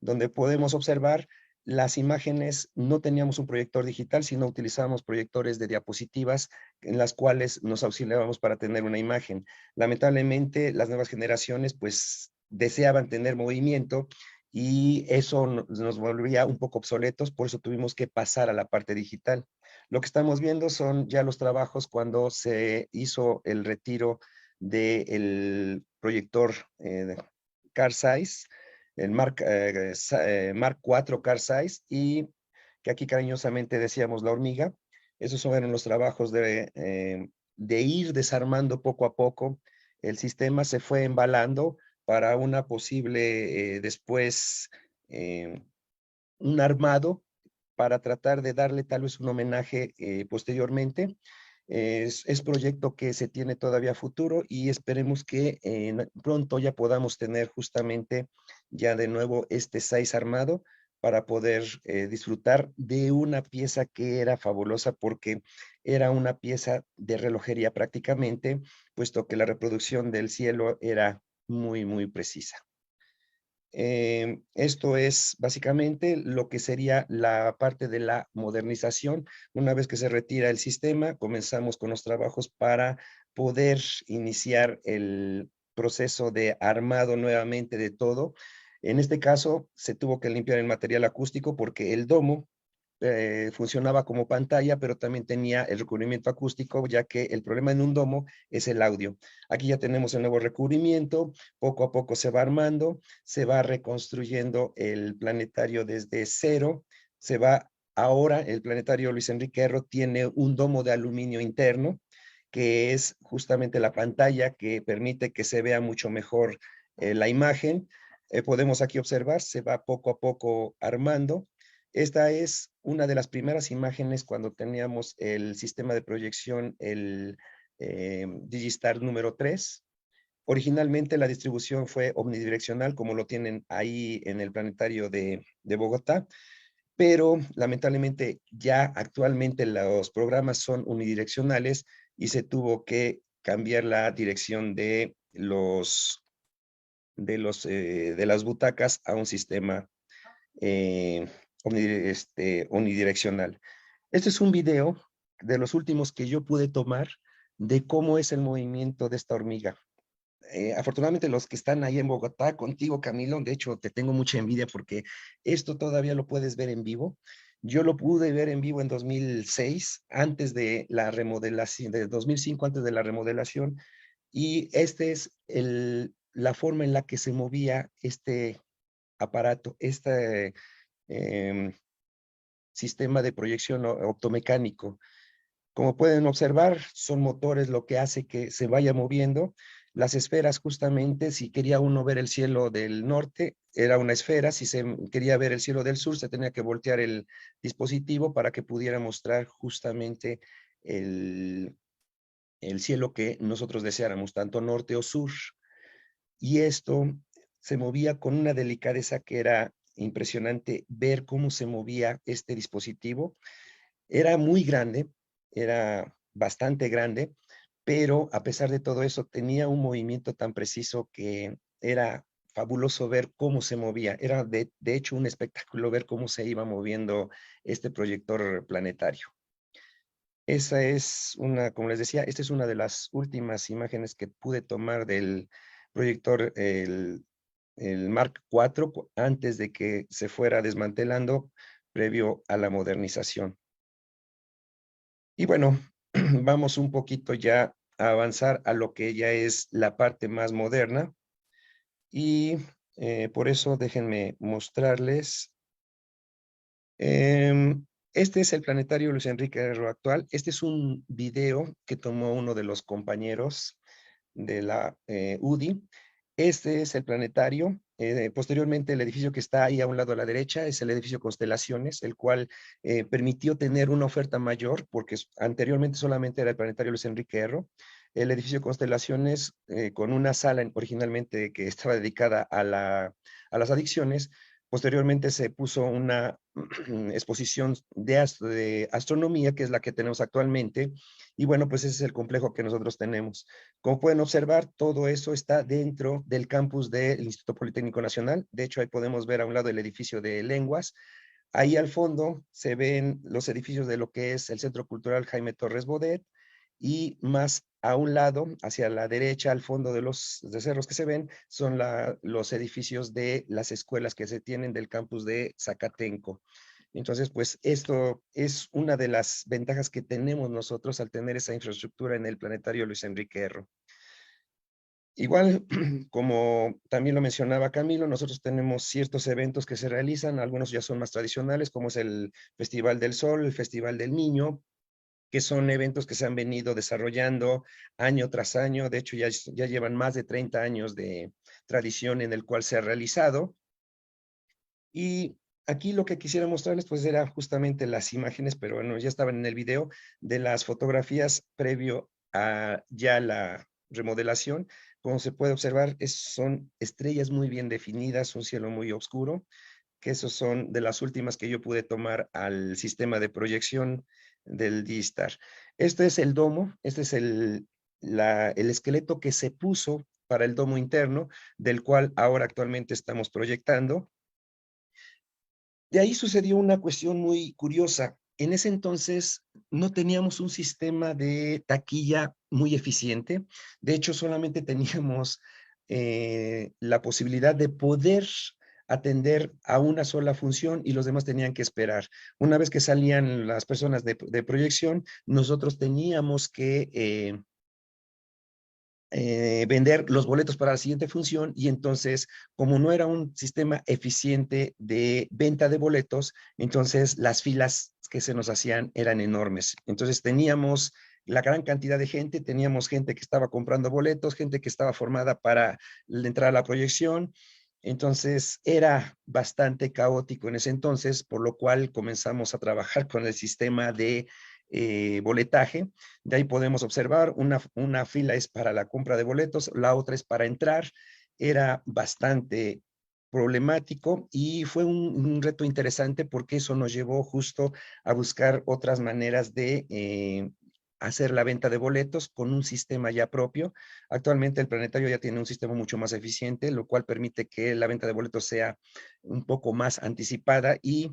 donde podemos observar las imágenes. No teníamos un proyector digital, sino utilizábamos proyectores de diapositivas en las cuales nos auxiliábamos para tener una imagen. Lamentablemente, las nuevas generaciones pues deseaban tener movimiento y eso nos volvía un poco obsoletos, por eso tuvimos que pasar a la parte digital. Lo que estamos viendo son ya los trabajos cuando se hizo el retiro del proyector Car Size, el Mark IV Car Size, y que aquí cariñosamente decíamos la hormiga. Esos fueron los trabajos de ir desarmando poco a poco. El sistema se fue embalando para una posible después un armado para tratar de darle tal vez un homenaje posteriormente. Es proyecto que se tiene todavía a futuro y esperemos que pronto ya podamos tener justamente ya de nuevo este 6 armado para poder disfrutar de una pieza que era fabulosa porque era una pieza de relojería prácticamente, puesto que la reproducción del cielo era muy, muy precisa. Esto es básicamente lo que sería la parte de la modernización. Una vez que se retira el sistema, comenzamos con los trabajos para poder iniciar el proceso de armado nuevamente de todo. En este caso, se tuvo que limpiar el material acústico porque el domo funcionaba como pantalla, pero también tenía el recubrimiento acústico, ya que el problema en un domo es el audio. Aquí ya tenemos el nuevo recubrimiento, poco a poco se va armando, se va reconstruyendo el planetario desde cero, se va ahora, el planetario Luis Enrique Erro tiene un domo de aluminio interno, que es justamente la pantalla que permite que se vea mucho mejor la imagen. Podemos aquí observar, se va poco a poco armando. Esta es una de las primeras imágenes cuando teníamos el sistema de proyección, el Digistar número 3. Originalmente la distribución fue omnidireccional, como lo tienen ahí en el planetario de Bogotá, pero lamentablemente ya actualmente los programas son unidireccionales y se tuvo que cambiar la dirección de las butacas a un sistema unidireccional. Este es un video de los últimos que yo pude tomar de cómo es el movimiento de esta hormiga. Afortunadamente los que están ahí en Bogotá contigo, Camilo, de hecho te tengo mucha envidia porque esto todavía lo puedes ver en vivo. Yo lo pude ver en vivo en 2006, antes de la remodelación, de 2005, antes de la remodelación, y este es la forma en la que se movía este aparato, este sistema de proyección optomecánico. Como pueden observar, son motores lo que hace que se vaya moviendo. Las esferas, justamente, si quería uno ver el cielo del norte, era una esfera. Si se quería ver el cielo del sur, se tenía que voltear el dispositivo para que pudiera mostrar justamente el cielo que nosotros deseáramos, tanto norte o sur. Y esto se movía con una delicadeza que era impresionante ver cómo se movía este dispositivo. Era muy grande, era bastante grande, pero a pesar de todo eso tenía un movimiento tan preciso que era fabuloso ver cómo se movía. Era de hecho un espectáculo ver cómo se iba moviendo este proyector planetario. Esa es como les decía, esta es una de las últimas imágenes que pude tomar del proyector, el Mark IV, antes de que se fuera desmantelando previo a la modernización. Y bueno, vamos un poquito ya a avanzar a lo que ya es la parte más moderna. Y por eso déjenme mostrarles. Este es el planetario Luis Enrique Erro actual. Este es un video que tomó uno de los compañeros de la UDI. Este es el planetario. Posteriormente, el edificio que está ahí a un lado a la derecha es el edificio Constelaciones, el cual permitió tener una oferta mayor, porque anteriormente solamente era el planetario Luis Enrique Erro. El edificio Constelaciones, con una sala originalmente que estaba dedicada a las adicciones, posteriormente se puso una exposición de astronomía, que es la que tenemos actualmente, y bueno, pues ese es el complejo que nosotros tenemos. Como pueden observar, todo eso está dentro del campus del Instituto Politécnico Nacional. De hecho, ahí podemos ver a un lado el edificio de lenguas. Ahí al fondo se ven los edificios de lo que es el Centro Cultural Jaime Torres Bodet, y más a un lado, hacia la derecha, al fondo de los cerros que se ven, son los edificios de las escuelas que se tienen del campus de Zacatenco. Entonces, pues esto es una de las ventajas que tenemos nosotros al tener esa infraestructura en el planetario Luis Enrique Erro. Igual, como también lo mencionaba Camilo, nosotros tenemos ciertos eventos que se realizan, algunos ya son más tradicionales, como es el Festival del Sol, el Festival del Niño, que son eventos que se han venido desarrollando año tras año. De hecho, ya llevan más de 30 años de tradición en el cual se ha realizado. Y aquí lo que quisiera mostrarles, pues, era justamente las imágenes, pero bueno, ya estaban en el video, de las fotografías previo a ya la remodelación. Como se puede observar, son estrellas muy bien definidas, un cielo muy oscuro, que esos son de las últimas que yo pude tomar al sistema de proyección del D-Star. Este es el domo, este es el esqueleto que se puso para el domo interno, del cual ahora actualmente estamos proyectando. De ahí sucedió una cuestión muy curiosa. En ese entonces no teníamos un sistema de taquilla muy eficiente. De hecho, solamente teníamos la posibilidad de poder atender a una sola función y los demás tenían que esperar. Una vez que salían las personas de proyección, nosotros teníamos que vender los boletos para la siguiente función, y entonces, como no era un sistema eficiente de venta de boletos, entonces las filas que se nos hacían eran enormes. Entonces teníamos la gran cantidad de gente, teníamos gente que estaba comprando boletos, gente que estaba formada para entrar a la proyección. Entonces era bastante caótico en ese entonces, por lo cual comenzamos a trabajar con el sistema de boletaje. De ahí podemos observar, una fila es para la compra de boletos, la otra es para entrar. Era bastante problemático y fue un reto interesante, porque eso nos llevó justo a buscar otras maneras de hacer la venta de boletos con un sistema ya propio. Actualmente el planetario ya tiene un sistema mucho más eficiente, lo cual permite que la venta de boletos sea un poco más anticipada y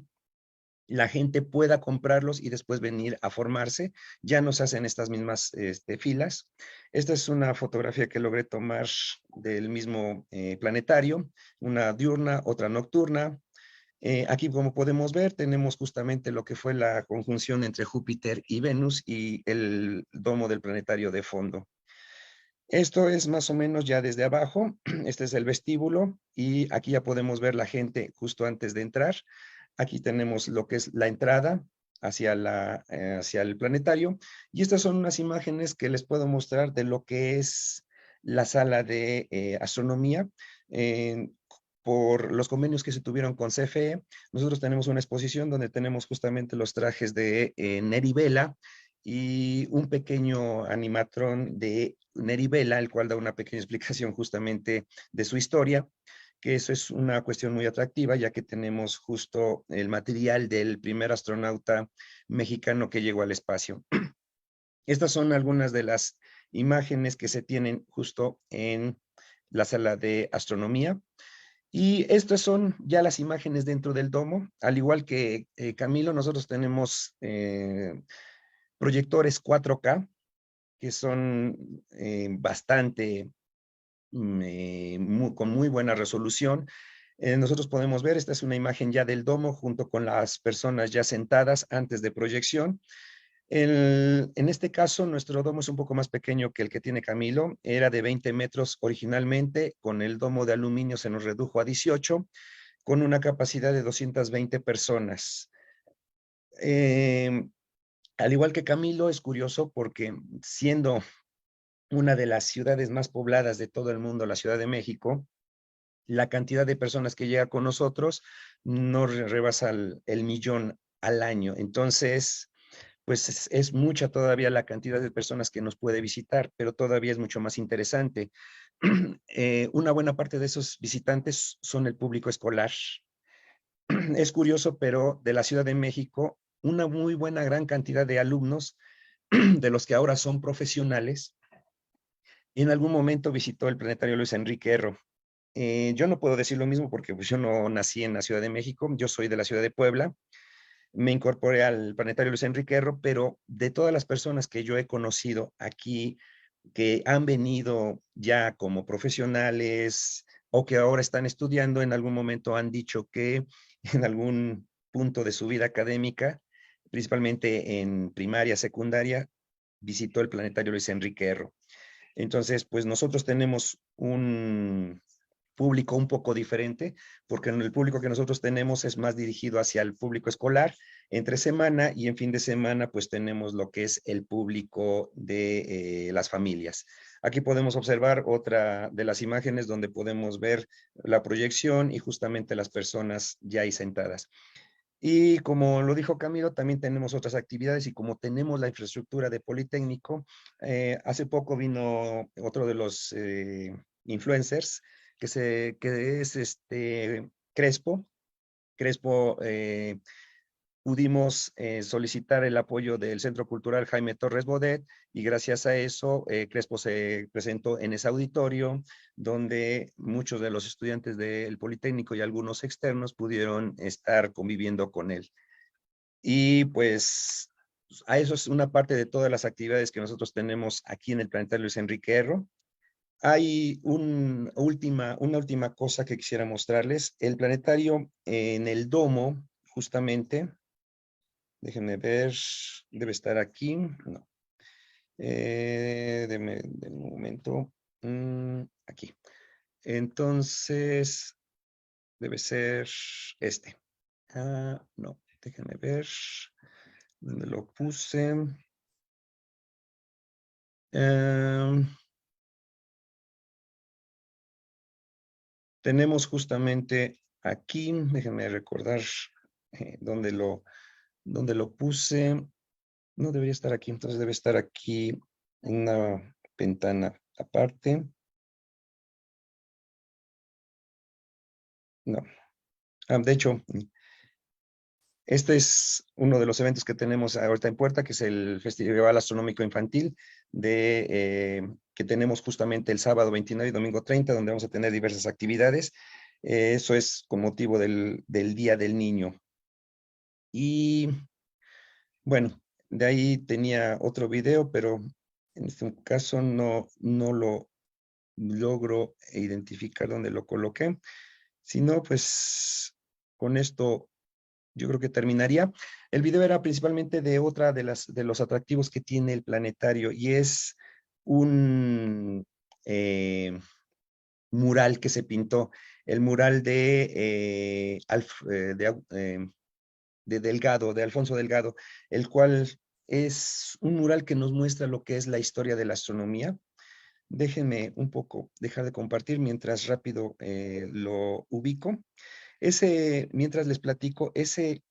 la gente pueda comprarlos y después venir a formarse. Ya no se hacen estas mismas filas. Esta es una fotografía que logré tomar del mismo planetario, una diurna, otra nocturna. Aquí, como podemos ver, tenemos justamente lo que fue la conjunción entre Júpiter y Venus y el domo del planetario de fondo. Esto es más o menos ya desde abajo. Este es el vestíbulo y aquí ya podemos ver la gente justo antes de entrar. Aquí tenemos lo que es la entrada hacia el planetario, y estas son unas imágenes que les puedo mostrar de lo que es la sala de astronomía. Por los convenios que se tuvieron con CFE, nosotros tenemos una exposición donde tenemos justamente los trajes de Neri Vela y un pequeño animatrón de Neri Vela, el cual da una pequeña explicación justamente de su historia, que eso es una cuestión muy atractiva, ya que tenemos justo el material del primer astronauta mexicano que llegó al espacio. Estas son algunas de las imágenes que se tienen justo en la sala de astronomía. Y estas son ya las imágenes dentro del domo. Al igual que Camilo, nosotros tenemos proyectores 4K, que son bastante con muy buena resolución. Nosotros podemos ver, esta es una imagen ya del domo junto con las personas ya sentadas antes de proyección. En este caso, nuestro domo es un poco más pequeño que el que tiene Camilo. Era de 20 metros originalmente, con el domo de aluminio se nos redujo a 18, con una capacidad de 220 personas. Al igual que Camilo, es curioso porque siendo una de las ciudades más pobladas de todo el mundo, la Ciudad de México, la cantidad de personas que llega con nosotros no rebasa el millón al año. Entonces, pues es mucha todavía la cantidad de personas que nos puede visitar, pero todavía es mucho más interesante. Una buena parte de esos visitantes son el público escolar. Es curioso, pero de la Ciudad de México, una muy buena gran cantidad de alumnos, de los que ahora son profesionales, en algún momento visitó el Planetario Luis Enrique Erro. Yo no puedo decir lo mismo porque pues, yo no nací en la Ciudad de México, yo soy de la ciudad de Puebla, me incorporé al Planetario Luis Enrique Erro, pero de todas las personas que yo he conocido aquí, que han venido ya como profesionales o que ahora están estudiando, en algún momento han dicho que en algún punto de su vida académica, principalmente en primaria, secundaria, visitó el Planetario Luis Enrique Erro. Entonces, pues nosotros tenemos un público un poco diferente, porque el público que nosotros tenemos es más dirigido hacia el público escolar entre semana y en fin de semana pues tenemos lo que es el público de las familias. Aquí podemos observar otra de las imágenes donde podemos ver la proyección y justamente las personas ya ahí sentadas. Y como lo dijo Camilo, también tenemos otras actividades y como tenemos la infraestructura de Politécnico, hace poco vino otro de los influencers que es Crespo. Crespo, pudimos solicitar el apoyo del Centro Cultural Jaime Torres Bodet y gracias a eso Crespo se presentó en ese auditorio donde muchos de los estudiantes del Politécnico y algunos externos pudieron estar conviviendo con él. Y pues a eso es una parte de todas las actividades que nosotros tenemos aquí en el Planetario Luis Enrique Erro. Hay una última cosa que quisiera mostrarles. El planetario en el domo, justamente, déjenme ver, debe estar aquí. No. Denme un momento. Aquí. Entonces, debe ser este. No, déjenme ver. ¿Dónde lo puse? Tenemos justamente aquí, déjenme recordar dónde lo puse. No debería estar aquí, entonces debe estar aquí en una ventana aparte. No. De hecho, este es uno de los eventos que tenemos ahorita en puerta, que es el Festival Astronómico Infantil, que tenemos justamente el sábado 29 y domingo 30, donde vamos a tener diversas actividades. Eso es con motivo del Día del Niño. Y bueno, de ahí tenía otro video, pero en este caso no lo logro identificar dónde lo coloqué. Si no, pues con esto yo creo que terminaría. El video era principalmente de otra de los atractivos que tiene el planetario y es un mural que se pintó, el mural de Delgado, de Alfonso Delgado, el cual es un mural que nos muestra lo que es la historia de la astronomía. Déjenme un poco dejar de compartir mientras rápido lo ubico. Mientras les platico, ese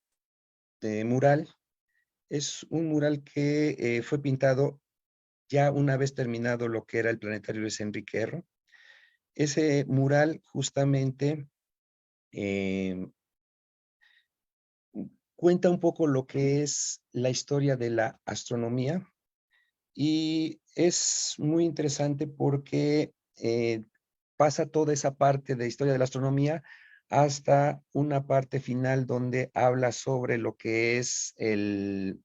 mural es un mural que fue pintado ya una vez terminado lo que era el planetario Luis Enrique Erro. Ese mural justamente cuenta un poco lo que es la historia de la astronomía y es muy interesante porque pasa toda esa parte de historia de la astronomía hasta una parte final donde habla sobre lo que es el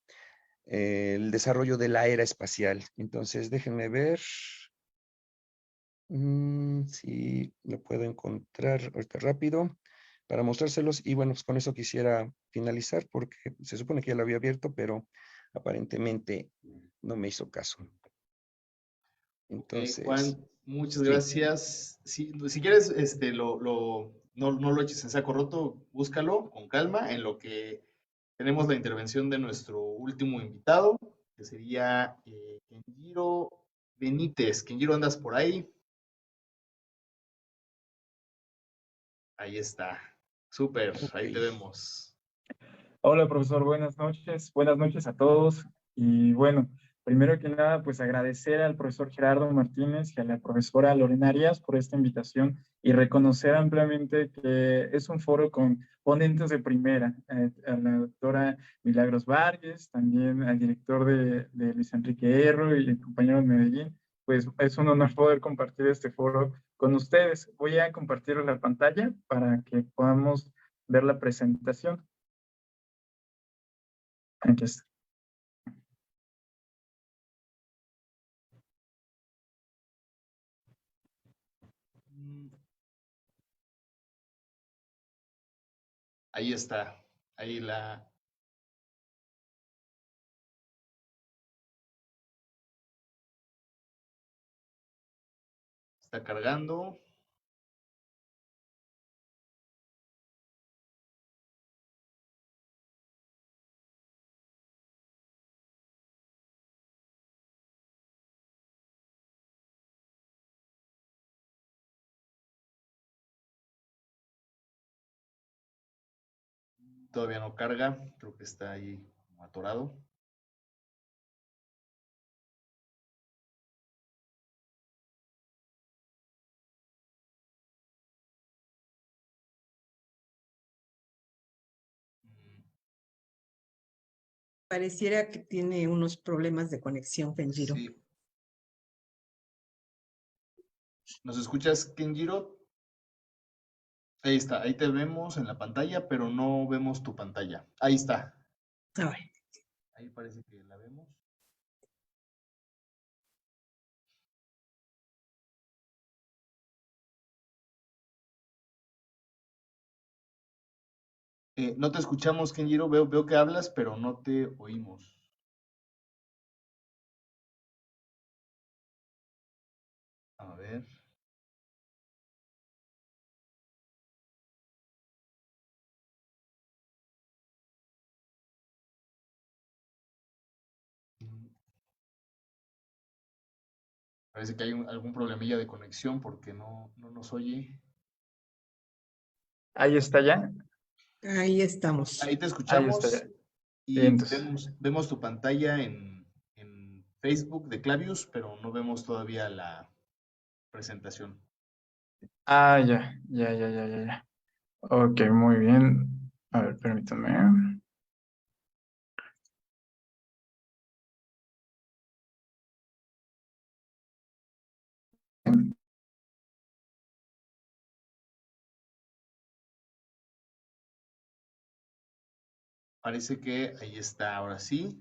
desarrollo de la era espacial. Entonces, déjenme ver si lo puedo encontrar ahorita rápido para mostrárselos. Y bueno, pues con eso quisiera finalizar porque se supone que ya lo había abierto, pero aparentemente no me hizo caso. Entonces, Juan, muchas sí. gracias. Si quieres, no lo eches en saco roto, búscalo con calma en lo que tenemos la intervención de nuestro último invitado, que sería Kenjiro Benítez. Kenjiro, ¿andas por ahí? Ahí está. Súper, ahí te Ok. vemos. Hola, profesor, buenas noches. Buenas noches a todos. Y bueno, primero que nada, pues agradecer al profesor Gerardo Martínez y a la profesora Lorena Arias por esta invitación y reconocer ampliamente que es un foro con ponentes de primera, a la doctora Milagros Vargas, también al director de Luis Enrique Erro y el compañero de Medellín. Pues es un honor poder compartir este foro con ustedes. Voy a compartir la pantalla para que podamos ver la presentación. Aquí está. Ahí está. Ahí la... Está cargando. Todavía no carga. Creo que está ahí como atorado. Pareciera que tiene unos problemas de conexión, Kenjiro. Sí. ¿Nos escuchas, Kenjiro? Ahí está, ahí te vemos en la pantalla, pero no vemos tu pantalla. Ahí está. A ver. Ahí parece que la vemos. No te escuchamos, Kenjiro. Veo que hablas, pero no te oímos. A ver. Parece que hay algún problemilla de conexión porque no nos oye. Ahí está ya. Ahí estamos. Ahí te Ahí está escuchamos ya. y Entonces, vemos tu pantalla en Facebook de Clavius, pero no vemos todavía la presentación. ya. Ok, muy bien. A ver, permítanme. Parece que ahí está, ahora sí,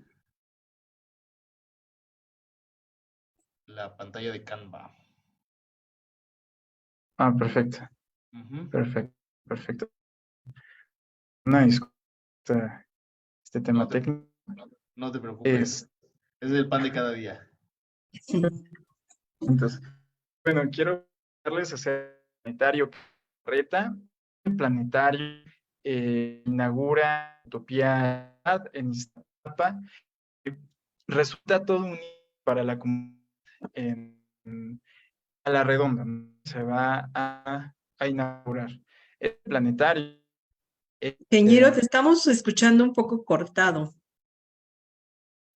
la pantalla de Canva. Perfecto, Ujú. perfecto. Una disculpa, este No tema te, técnico. no te preocupes, Es, es el pan de cada día. entonces, bueno, quiero darles a hacer planetario Reta. El planetario inaugura Utopía en Iztapalapa. Resulta todo un hito para la comunidad a la redonda, ¿no? Se va a inaugurar el planetario. Kenjiro, te estamos escuchando un poco cortado.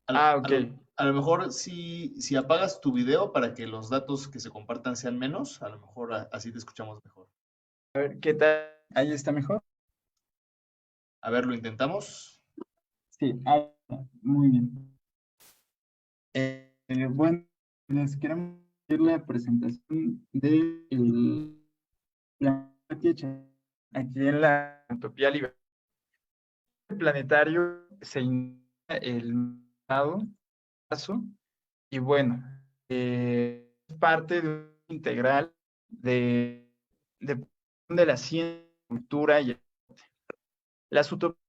Ok. A lo mejor si apagas tu video para que los datos que se compartan sean menos, a lo mejor así te escuchamos mejor. A ver, ¿qué tal? ¿Ahí está mejor? A ver, lo intentamos. Sí, muy bien. Bueno, les queremos hacer la presentación del aquí en la Utopía Libre. El planetario se inicia el paso y bueno, es parte de un integral de la ciencia, cultura y las utopías.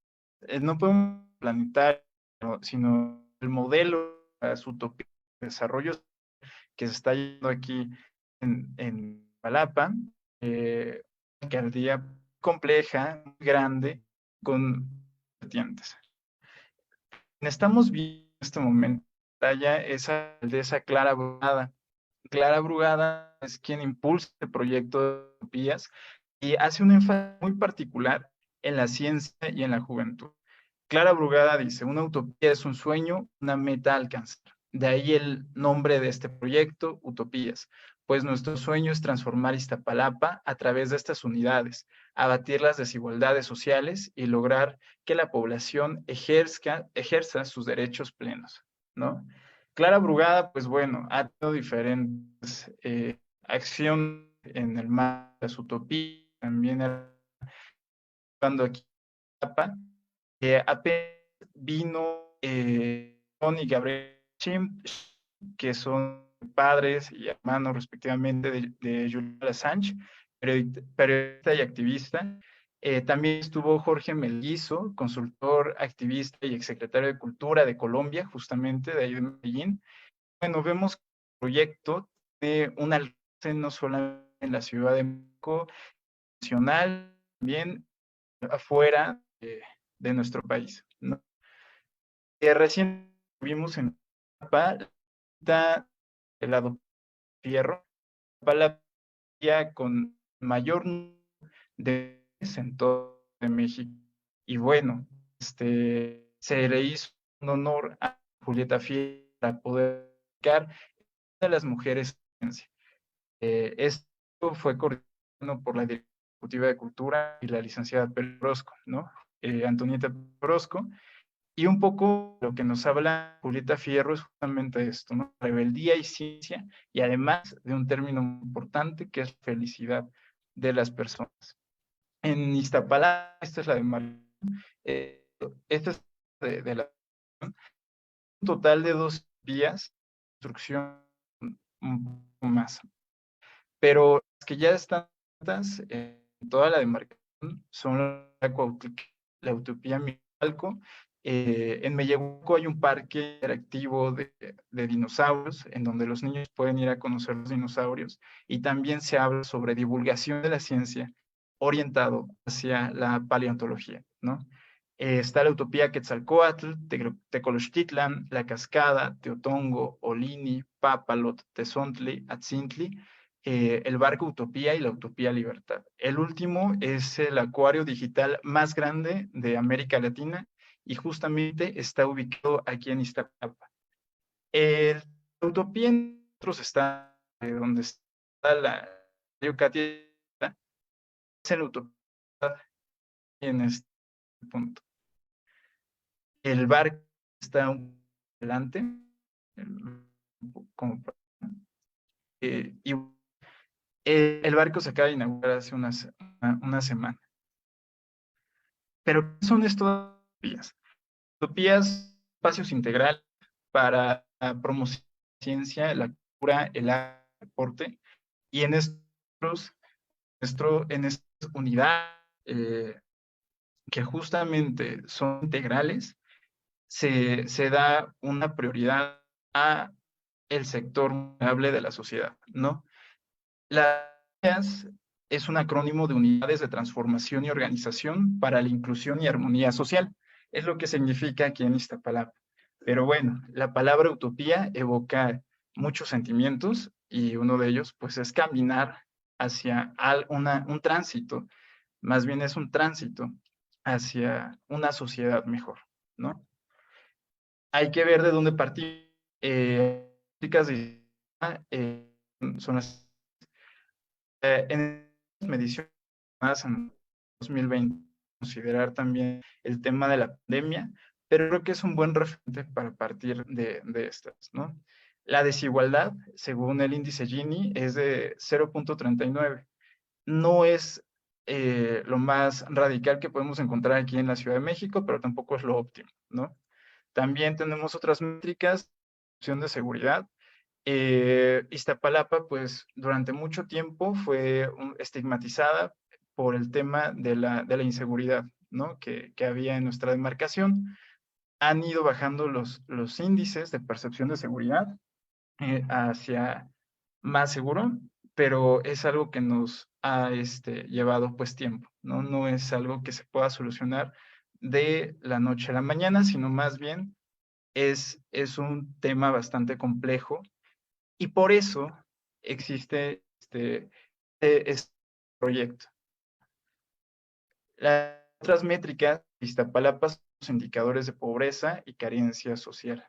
No podemos planetar, sino el modelo de las utopías de desarrollo que se está yendo aquí en Palapa, una alcaldía compleja, muy grande, con vertientes. Estamos viendo en este momento esa alcaldesa Clara Brugada, Clara Brugada es quien impulsa el proyecto de utopías y hace un énfasis muy particular en la ciencia y en la juventud. Clara Brugada dice, una utopía es un sueño, una meta a alcanzar. De ahí el nombre de este proyecto, Utopías, pues nuestro sueño es transformar Iztapalapa a través de estas unidades, abatir las desigualdades sociales y lograr que la población ejerza sus derechos plenos, ¿no? Clara Brugada, pues bueno, ha tenido diferentes acciones en el mar de las utopías, también cuando aquí apenas vino Tony y Gabriel Chim, que son padres y hermanos respectivamente de Julian Assange, periodista y activista. También estuvo Jorge Melguizo, consultor, activista y exsecretario de Cultura de Colombia, justamente de ahí de Medellín. Bueno, vemos que el proyecto tiene un alcance no solamente en la Ciudad de México, nacional, también afuera de nuestro país, ¿no? Recién vimos en el adoptado Fierro, la con mayor número de en todo de México. Y bueno, se le hizo un honor a Julieta Fierro para poder dedicar a las mujeres. Esto fue coordinado por la Dirección Ejecutiva de Cultura y la licenciada Orozco, ¿no? Antonieta Orozco. Y un poco lo que nos habla Julieta Fierro es justamente esto, ¿no? Rebeldía y ciencia, y además de un término muy importante que es felicidad de las personas. En Iztapalapa, esta es la de María, esta es de la un total de 2 vías, construcción un poco más. Pero las que ya están en toda la demarcación son la Utopía Mixalco. En Mellehuco hay un parque interactivo de dinosaurios, en donde los niños pueden ir a conocer los dinosaurios, y también se habla sobre divulgación de la ciencia orientado hacia la paleontología, ¿no? Está la Utopía Quetzalcóatl, Tecolochtitlan, La Cascada, Teotongo, Olini, Papalot, Tezontli, Atzintli, el barco Utopía y la Utopía Libertad. El último es el acuario digital más grande de América Latina y justamente está ubicado aquí en Iztapalapa. La Utopía en otros está donde está la Yucatán, es la Utopía en este punto. El barco está un adelante, como y el barco se acaba de inaugurar hace una semana. Pero ¿qué son estas utopías? Utopías, espacios integrales para la promoción de la ciencia, la cultura, el arte, el deporte, y en estas unidades que justamente son integrales, se da una prioridad a el sector vulnerable de la sociedad, ¿no? Las UNIAS es un acrónimo de Unidades de Transformación y Organización para la Inclusión y Armonía Social. Es lo que significa aquí en Iztapalapa. Pero bueno, la palabra utopía evoca muchos sentimientos y uno de ellos pues es caminar hacia un tránsito, más bien es un tránsito hacia una sociedad mejor, ¿no? Hay que ver de dónde partir. Son las en mediciones en 2020, considerar también el tema de la pandemia, pero creo que es un buen referente para partir de estas, ¿no? La desigualdad, según el índice Gini, es de 0.39. No es lo más radical que podemos encontrar aquí en la Ciudad de México, pero tampoco es lo óptimo, ¿no? También tenemos otras métricas, opción de seguridad. Iztapalapa, pues, durante mucho tiempo fue estigmatizada por el tema de la inseguridad, ¿no? que había en nuestra demarcación. Han ido bajando los índices de percepción de seguridad hacia más seguro, pero es algo que nos ha llevado pues tiempo, ¿no? No es algo que se pueda solucionar de la noche a la mañana, sino más bien es un tema bastante complejo. Y por eso existe este proyecto. Las otras métricas de Iztapalapa son los indicadores de pobreza y carencia social.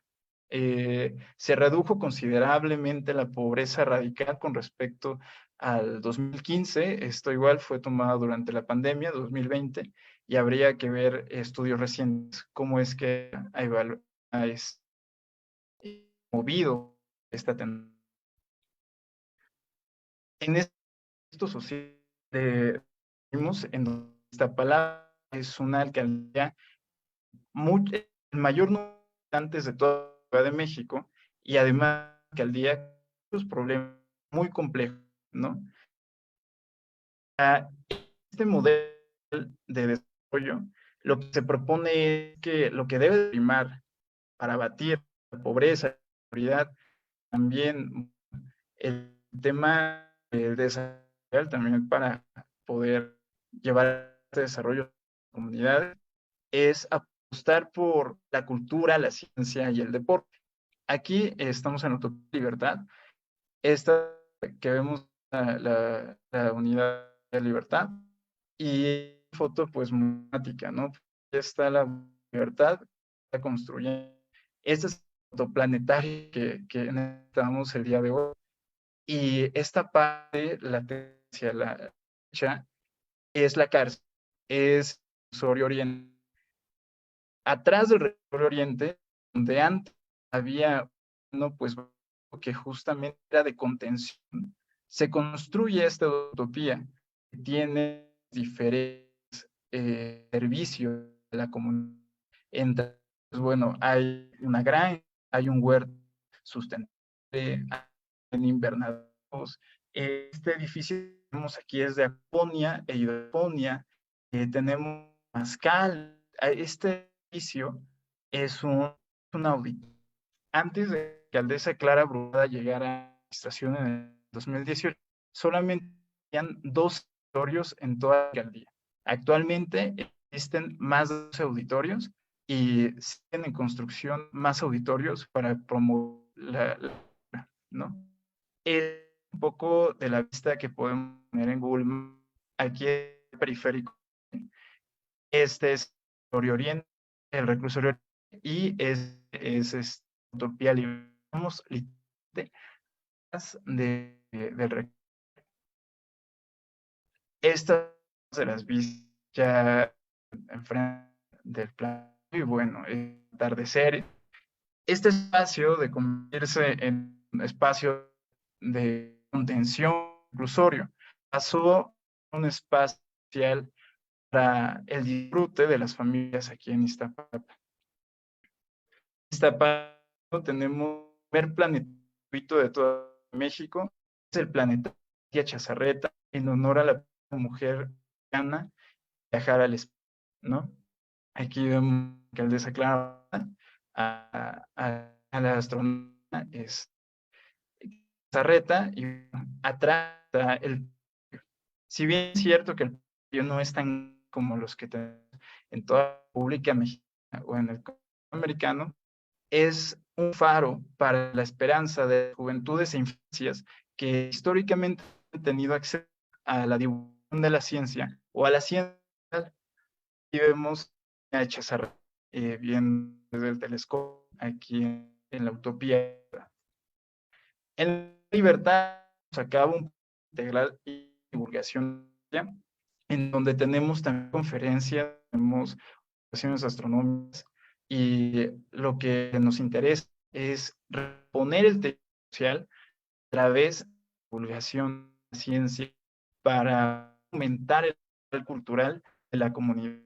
Se redujo considerablemente la pobreza radical con respecto al 2015. Esto igual fue tomado durante la pandemia, 2020, y habría que ver estudios recientes, cómo es que ha movido esta tendencia. En esto social vimos en Iztapalapa es una alcaldía el mayor número de habitantes de toda la Ciudad de México, y además alcaldía con muchos problemas muy complejos, ¿no? Este modelo de desarrollo, lo que se propone es que lo que debe primar para abatir la pobreza, la seguridad, también el tema del desarrollo, también para poder llevar este desarrollo a las comunidades, es apostar por la cultura, la ciencia y el deporte. Aquí estamos en Utopía Libertad. Esta que vemos la unidad de libertad, y foto pues emblemática, ¿no? Aquí está la libertad, está construyendo. Este es el fotoplanetario que necesitamos el día de hoy. Y esta parte, la hacia la derecha, es la cárcel, es el Reclusorio Oriente. Atrás del Reclusorio Oriente, donde antes había uno, pues, que justamente era de contención, se construye esta utopía que tiene diferentes servicios de la comunidad. Entre, pues, bueno, hay una granja, hay un huerto sustentable, hay invernaderos. Este edificio que tenemos aquí es de acuonia e hidroponía. Tenemos Mascal. Este edificio es un auditorio. Antes de que Alcaldesa Clara Brugada llegara a la administración en el 2018, solamente habían 2 auditorios en toda la alcaldía. Actualmente existen más de 12 auditorios y siguen en construcción más auditorios para promover ¿no? Es un poco de la vista que podemos tener en Google Maps. Aquí en el periférico. Este es el Oriente, el Reclusorio Oriente, y es Utopía Libre. Vamos literalmente del Reclusorio. Estas se las vi ya enfrente del plan, y bueno, el atardecer. Este espacio de convertirse en un espacio de contención reclusorio pasó a un espacio social para el disfrute de las familias aquí en Iztapalapa. En Iztapalapa tenemos el primer planetario de todo México, es el planetario Chazarreta, en honor a la mujer mexicana viajar al espacio, ¿no? Aquí vemos a la alcaldesa Clara, a la astronauta Chazarreta, y atrás está el. Si bien es cierto que el patio no es tan como los que tenemos en toda la República Mexicana o en el continente americano, es un faro para la esperanza de juventudes e infancias que históricamente han tenido acceso a la divulgación de la ciencia o a la ciencia. Y vemos a Chazarreta bien desde el telescopio aquí en la Utopía. En Libertad se acaba un integral y divulgación, en donde tenemos también conferencias, tenemos observaciones astronómicas, y lo que nos interesa es reponer el tejido social a través de la divulgación de la ciencia para aumentar el capital cultural de la comunidad.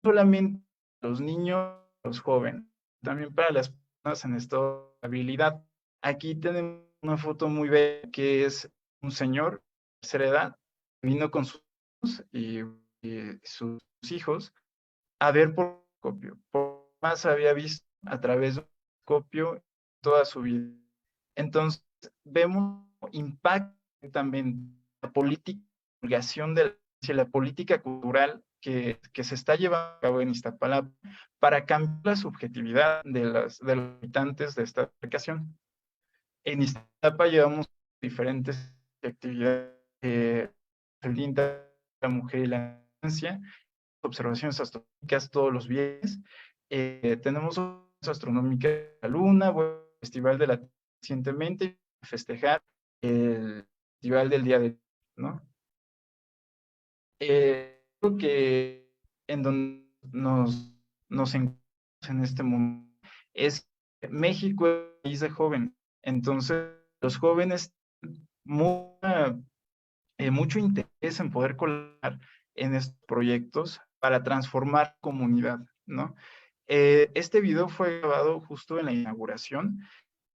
No solamente los niños, los jóvenes, también para las personas en estado de habilidad. Aquí tenemos una foto muy bella que es un señor de tercera edad, vino con sus hijos y sus hijos a ver por telescopio. Por más había visto a través de un telescopio toda su vida. Entonces, vemos impacto también la política de divulgación de la política cultural que se está llevando a cabo en Iztapalapa para cambiar la subjetividad de los habitantes de esta aplicación. En Iztapalapa llevamos diferentes actividades, el Día Internacional de la Mujer y la Ciencia, observaciones astronómicas todos los viernes. Tenemos astronómica de la Luna, Festival de la recientemente, festejar el Festival del Día de, ¿no? Creo que en donde nos encontramos en este momento es que México es un país de jóvenes. Entonces, los jóvenes mucho interés en poder colaborar en estos proyectos para transformar comunidad, ¿no? Este video fue grabado justo en la inauguración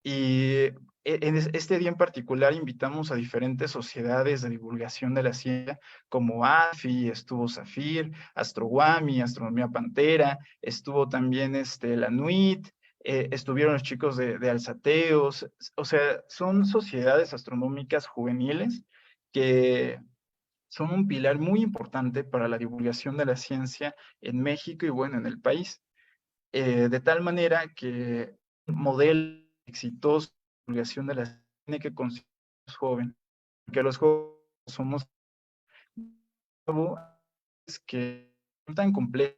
y en este día en particular invitamos a diferentes sociedades de divulgación de la ciencia como AFI, estuvo Zafir, Astrowami, Astronomía Pantera, estuvo también la NUIT, estuvieron los chicos de Alzateos, o sea, son sociedades astronómicas juveniles que son un pilar muy importante para la divulgación de la ciencia en México y bueno, en el país. De tal manera que un modelo exitoso de divulgación de la ciencia tiene que considerar a los jóvenes, porque los jóvenes somos que son tan complejos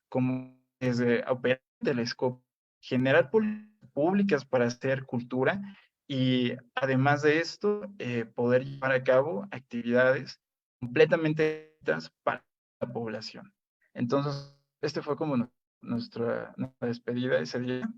como desde operar un telescopio, generar políticas públicas para hacer cultura y además de esto, poder llevar a cabo actividades completamente para la población. Entonces, este fue como nuestra despedida ese día.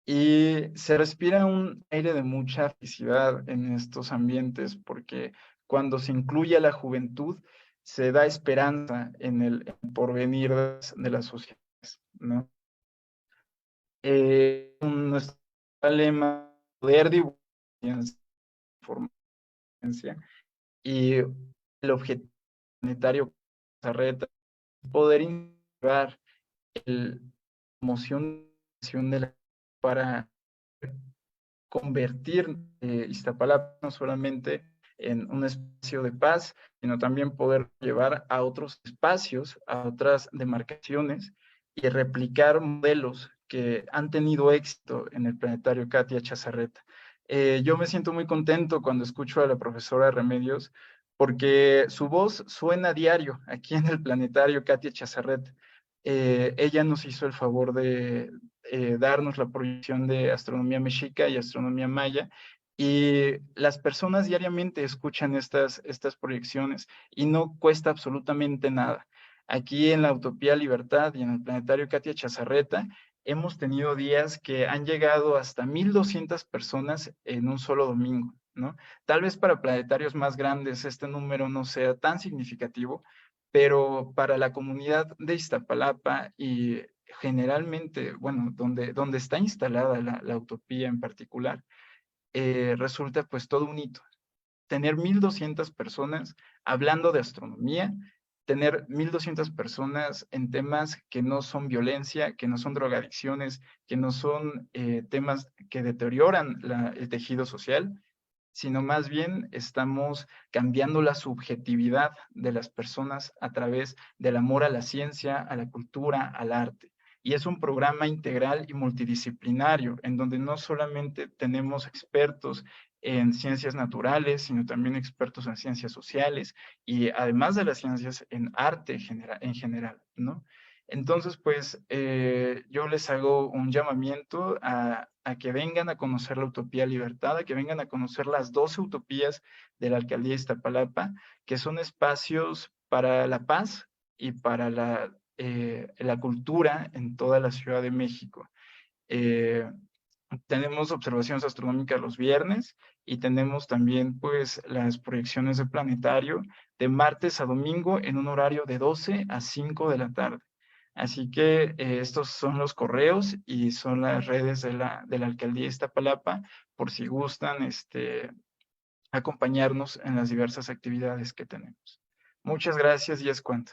Y se respira un aire de mucha felicidad en estos ambientes porque cuando se incluye a la juventud, se da esperanza en el porvenir de las sociedades, ¿no? Nuestro lema, poder divulgar información y el objetivo planetario poder integrar la emoción de la para convertir Iztapalapa no solamente en un espacio de paz, sino también poder llevar a otros espacios, a otras demarcaciones y replicar modelos que han tenido éxito en el planetario Katia Chazarreta. Yo me siento muy contento cuando escucho a la profesora Remedios porque su voz suena a diario aquí en el planetario Katia Chazarreta. Ella nos hizo el favor de darnos la proyección de astronomía mexica y astronomía maya, y las personas diariamente escuchan estas proyecciones y no cuesta absolutamente nada. Aquí en la Utopía Libertad y en el planetario Katia Chazarreta hemos tenido días que han llegado hasta 1,200 personas en un solo domingo, ¿no? Tal vez para planetarios más grandes este número no sea tan significativo, pero para la comunidad de Iztapalapa y generalmente, bueno, donde está instalada la utopía en particular, resulta pues todo un hito. Tener 1,200 personas hablando de astronomía, tener 1,200 personas en temas que no son violencia, que no son drogadicciones, que no son temas que deterioran el tejido social, sino más bien estamos cambiando la subjetividad de las personas a través del amor a la ciencia, a la cultura, al arte. Y es un programa integral y multidisciplinario, en donde no solamente tenemos expertos en ciencias naturales, sino también expertos en ciencias sociales y además de las ciencias en arte en general, ¿no? Entonces, pues, yo les hago un llamamiento a que vengan a conocer la Utopía Libertad, a que vengan a conocer las 12 utopías de la Alcaldía de Iztapalapa, que son espacios para la paz y para la cultura en toda la Ciudad de México. Tenemos observaciones astronómicas los viernes y tenemos también pues las proyecciones de planetario de martes a domingo en un horario de 12 a 5 de la tarde. Así que estos son los correos y son las redes de la Alcaldía de Iztapalapa por si gustan acompañarnos en las diversas actividades que tenemos. Muchas gracias y es cuanto.